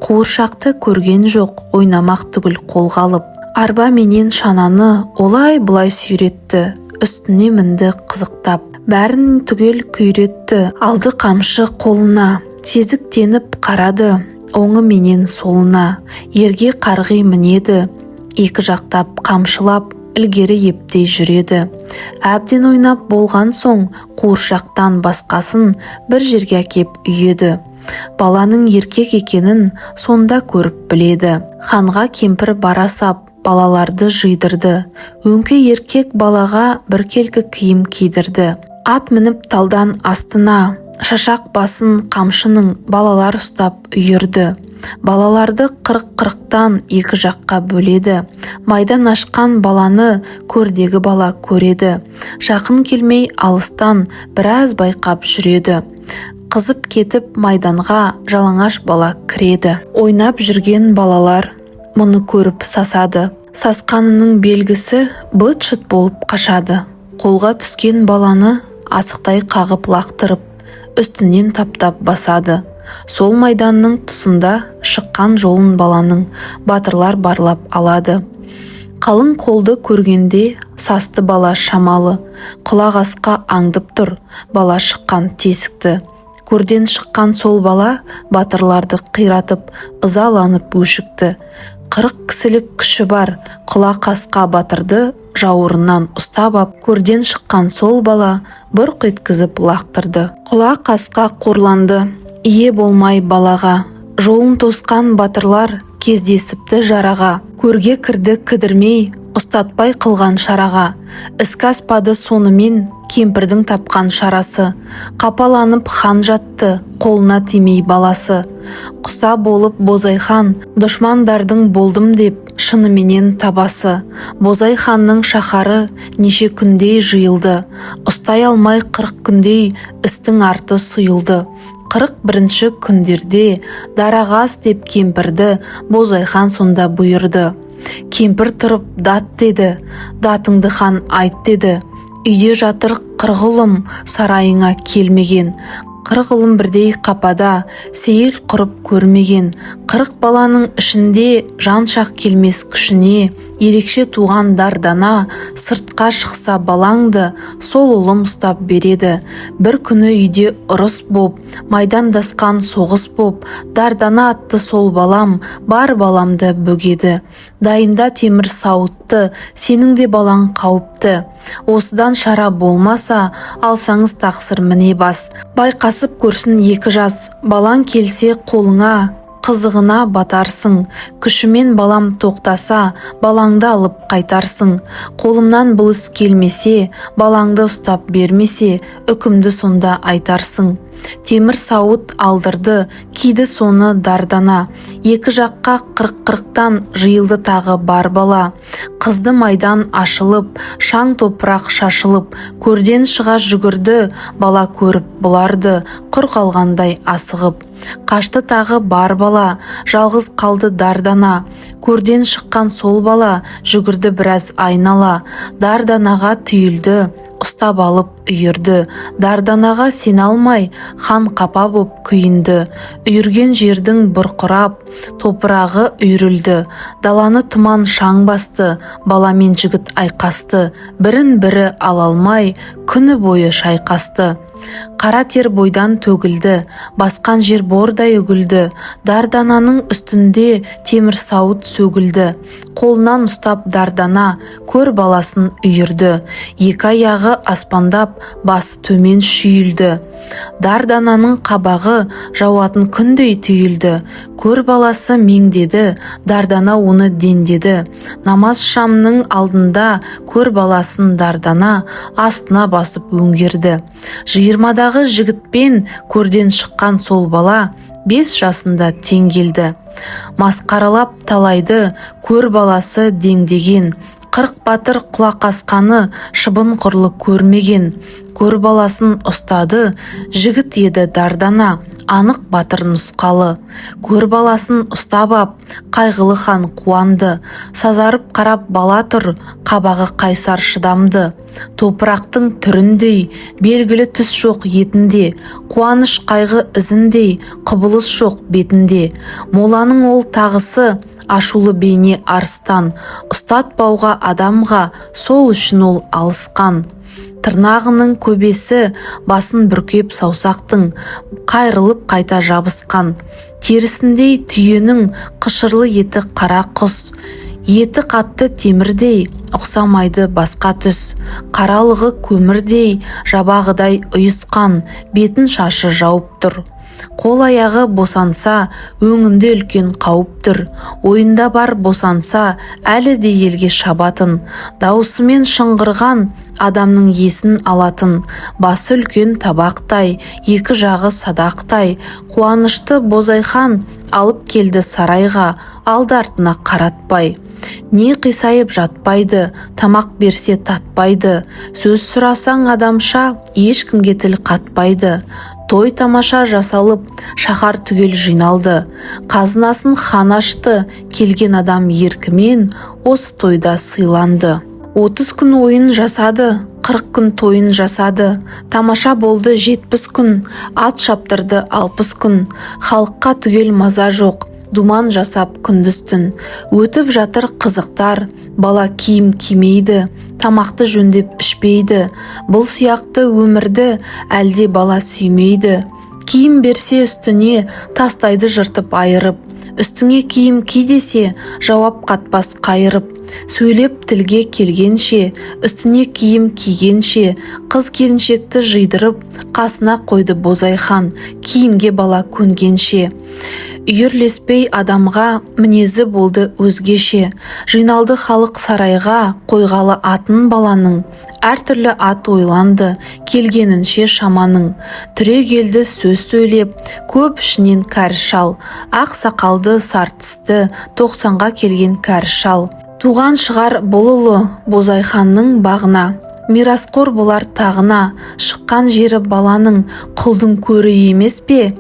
Speaker 1: Қуыршақты көрген жоқ, ойнамақ түгіл қолға алып. Арба менен шананы олай бұлай сүйретті, үстіне мінді қызықтап. Бәрін түгел күйретті, алды қамшы қолына, сезіктеніп қарады оңы менен солына. Ерге қарғи мінеді, екі жақтап қамшылап, ілгері ептей жүреді. Әбден ойнап болған соң қуыршақтан басқасын бір жерге әкеп үйеді. Баланың еркек екенін сонда көріп біледі. Ханға кемпір барасап балаларды жидырды. Өңке еркек балаға біркелкі киім кидірді. Ат мініп талдан астына, шашақ басын қамшының балалар ұстап үйірді. Балаларды қырық-қырықтан екі жаққа бөледі. Майдан ашқан баланы көрдегі бала көреді. Жақын келмей алыстан біраз байқап жүреді. Қызып кетіп майданға жалаңаш бала кіреді. Ойнап жүрген балалар мұны көріп сасады. Сасқанының белгісі быт-шыт болып қашады. Қолға түскен баланы асықтай қағып лақтырып, үстінен таптап басады. Сол майданның тұсында шыққан жолын баланың батырлар барлап алады. Қалың қолды көргенде састы бала шамалы, құлақ асқа аңдып тұр бала шыққан тесікті. Көрден шыққан сол бала батырларды қиратып, ызаланып өшікті. 40 кісілік күші бар, құлақ асқа батырды жауырынан ұстап ап, көрден шыққан сол бала бұрқ еткізіп лақтырды. Құлақ асқа қорланды, ие болмай балаға. Жолын тосқан батырлар кездесіпті жараға. Көрге кірді кідірмей, ұстатпай қылған шараға. Іскі аспады сонымен кемпірдің тапқан шарасы. Қапаланып хан жатты, қолына тимей баласы. Құса болып Бозайхан, дұшмандардың болдым деп шыныменен табасы. Бозайханның шаһары неше күндей жиылды. Ұстай алмай 40 күндей істің арты сұйылды. 41-ші күндерде дарағас деп кемпірді Бозайхан сонда бұйырды. Кемпір тұрып дат деді, датыңды хан айт деді. Үйде жатыр 40 ұлым сарайыңа келмеген. 40 ұлым бірдей қапада сейіл құрып көрмеген. 40 баланың ішінде жан шақ келмес күшіне, ерекше туған дардана сыртқа шықса балаңды сол ұлым ұстап береді. Bir күні үйде ұрыс боп, майдандасқан соғыс боп, дардана атты сол балам бар баламды бөгеді. Дайында темір сауытты, сенің де балаң қауіпті. Осыдан шара болмаса, алсаңыз тақсыр міне бас. Байқасып көрсін 2 жас, балаң келсе қолыңа, қызығына батарсың. Күшімен балам тоқтаса, балаңды алып қайтарсың. Қолымнан бұл іс келмесе, балаңды ұстап бермесе, үкімді сонда айтарсың. Темір сауыт алдырды, киді соны дардана. Екі жаққа қырық-қырықтан жиылды тағы бар бала. Қызды майдан ашылып, шаң топырақ шашылып, көрден шыға жүгірді, бала көріп бұларды, құр қалғандай асығып. Қашты тағы бар бала, жалғыз қалды дардана. Көрден шыққан сол бала, жүгірді біраз айнала. Дарданаға түйілді, ұстап алып үйірді. Дарданаға сен алмай, хан қапа боп күйінді. Үйірген жердің бұрқырап, топырағы үйрілді. Даланы тұман шаң басты, бала мен жігіт айқасты. Бірін бірі ала алмай, күні бойы шайқасты. Қара тер бойдан төгілді, басқан жер бордай үгілді. Дардананың үстінде темір сауыт сөгілді. Қолынан ұстап дардана, көр баласын үйірді. Екі аяғы аспандап, басы төмен шүйілді. Дардананың қабағы жауатын күндей түйілді. Көр баласы меңдеді, дардана оны дендеді. Намаз шамның алдында көр баласын дардана астына басып өңгерді. Жиырмадағы жігітпен көрден шыққан сол бала 5 жасында тең келді. Масқаралап талайды көр баласы деңдеген. 40 батыр құлақ асқаны шыбын құрлы көрмеген. Көр баласын ұстады, жігіт еді дардана, анық батыр нұсқалы. Көр баласын ұстап ап, қайғылы хан қуанды. Сазарып қарап бала тұр, қабағы қайсар шыдамды. Топырақтың түріндей, белгілі түс жоқ етінде. Қуаныш қайғы ізіндей, құбылыс жоқ бетінде. Моланың ол тағысы, ашулы бейне арыстан. Ұстатпауға адамға, сол үшін ол алысқан. Тырнағының көбесі басын бүркеп саусақтың, қайрылып қайта жабысқан. Терісіндей түйенің қышырлы еті қара құс. Еті қатты темірдей, ұқсамайды басқа түс. Қаралығы көмірдей, жабағыдай ұйысқан, бетін шашы жауып тұр. Қол аяғы босанса, өңінде үлкен қауіп тұр. Ойында бар босанса, әлі де елге шабатын. Даусымен шыңғырған адамның есін алатын. Басы үлкен табақтай, екі жағы садақтай. Қуанышты Бозайхан алып келді сарайға, алды артына қаратпай. Не қисайып жатпайды, тамақ берсе татпайды. Сөз сұрасаң адамша, ешкімге тіл қатпайды. Той тамаша жасалып, шаһар түгел жиналды. Қазынасын хан ашты, келген адам еркімен осы тойда сыйланды. 30 күн ойын жасады, 40 күн тойын жасады. Тамаша болды 70 күн, ат шаптырды 60 күн. Халыққа түгел маза жоқ, думан жасап күндіз-түн. Өтіп жатыр қызықтар, бала киім кимейді, тамақты жөндеп ішпейді. Бұл сияқты өмірді әлде бала сүймейді. Киім берсе үстіне тастайды жыртып айырып. Үстіңе киім ки десе жауап қатпас қайырып. Сөйлеп тілге келгенше, үстіне киім кигенше, қыз келіншекті жидырып қасына қойды Бозайхан, киімге бала көнгенше. Үйірлеспей адамға мінезі болды өзгеше. Жиналды халық сарайға, қойғалы атын баланың. Әртүрлі ат ойланды, келгенінше шаманың. Түрегелді сөз сөйлеп, көп ішінен кәрі шал. Ақ сақалды сартісті 90-ға келген кәрі шал. Туған шығар бұл ұлы Бозайханның бағына. Мирасқор болар тағына, шыққан жері баланың құлдың көрі емес пе?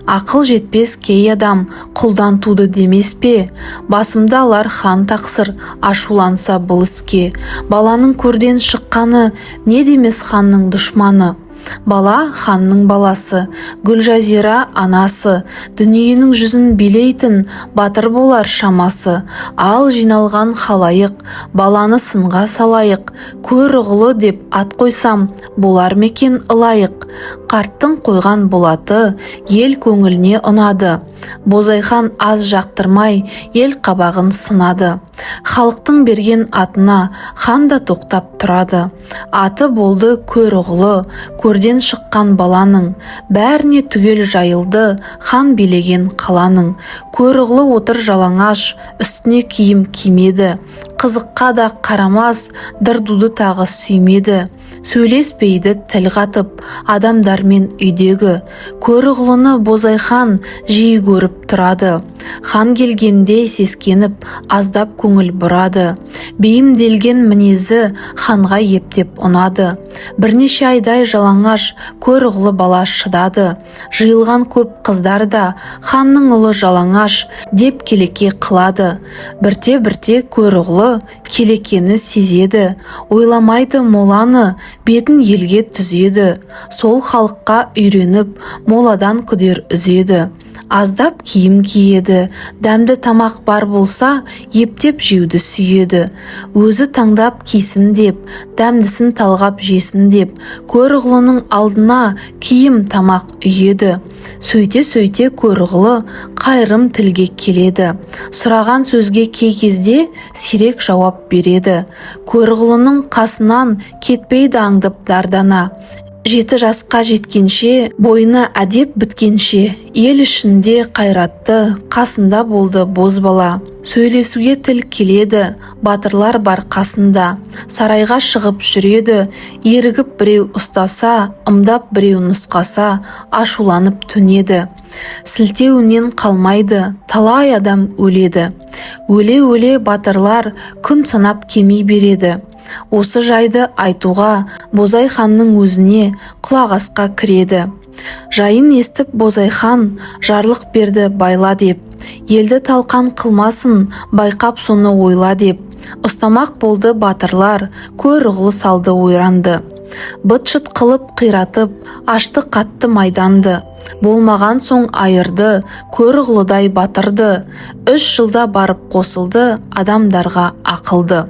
Speaker 1: Ақыл жетпес кей адам құлдан туды демес пе? Басымда алар хан тақсыр, ашуланса бұл іске. Баланың көрден шыққаны не демес ханның дұшманы? Бала ханның баласы, Гүлжазира анасы, дүниенің жүзін билейтін батыр болар шамасы. Ал жиналған халайық, баланы сынға салайық. Көр ұғылы деп ат қойсам, болар мекен ылайық. Қарттың қойған болаты ел көңіліне ұнады. Бозайхан аз жақтырмай ел қабағын сынады. Халықтың берген атына хан да тоқтап тұрады. Аты болды көр ұғлы, көрден шыққан баланың, бәріне түгел жайылды хан билеген қаланың. Көр ұғлы отыр жалаңаш, үстіне киім кимеді. Қызыққа да қарамас, дырдуды тағы сүймеді. Сөйлеспейді тіл қатып, адамдармен үйдегі. Көр ұғлыны Бозайхан жиі көріп тұрады. Хан келгенде сескеніп, аздап көңіл бұрады. Бейімделген мінезі ханға ептеп ұнады. Бірнеше айдай жалаңаш көр ұғлы бала шыдады. Жиылған көп қыздар да ханның ұлы жалаңаш деп келеке қылады. Бірте-бірте көр ұғлы келекені сезеді. Ойламайды моланы, бетін елге түзеді. Сол халыққа үйреніп, моладан күдер үзеді. Аздап киім киеді, дәмді тамақ бар болса, ептеп жеуді сүйеді. Өзі таңдап кисін деп, дәмдісін талғап жесін деп, көр ұғлының алдына киім тамақ үйеді. Сөйте-сөйте көр ұғлы қайырым тілге келеді. Сұраған сөзге кей кезде сирек жауап береді. Көр ұғлының қасынан кетпейді аңдып дардана. 7 жасқа жеткенше, бойына әдеп біткенше, ел ішінде қайратты, қасында болды бозбала. Сөйлесуге тіл келеді, батырлар бар қасында. Сарайға шығып жүреді, ерігіп біреу ұстаса, ымдап біреу нұсқаса, ашуланып төнеді. Сілтеуінен қалмайды, талай адам өледі. Өле-өле батырлар күн санап кемей береді. Осы жайды айтуға Бозайханның өзіне құлақ-асқа кіреді. Жайын естіп Бозайхан жарлық берді байла деп. Елді талқан қылмасын, байқап соны ойла деп. Ұстамақ болды батырлар, көр ұғлы салды ойранды. Быт-шыт қылып қиратып, ашты қатты майданды. Болмаған соң айырды, көр ұғлыдай батырды. 3 жылда барып қосылды адамдарға ақылды.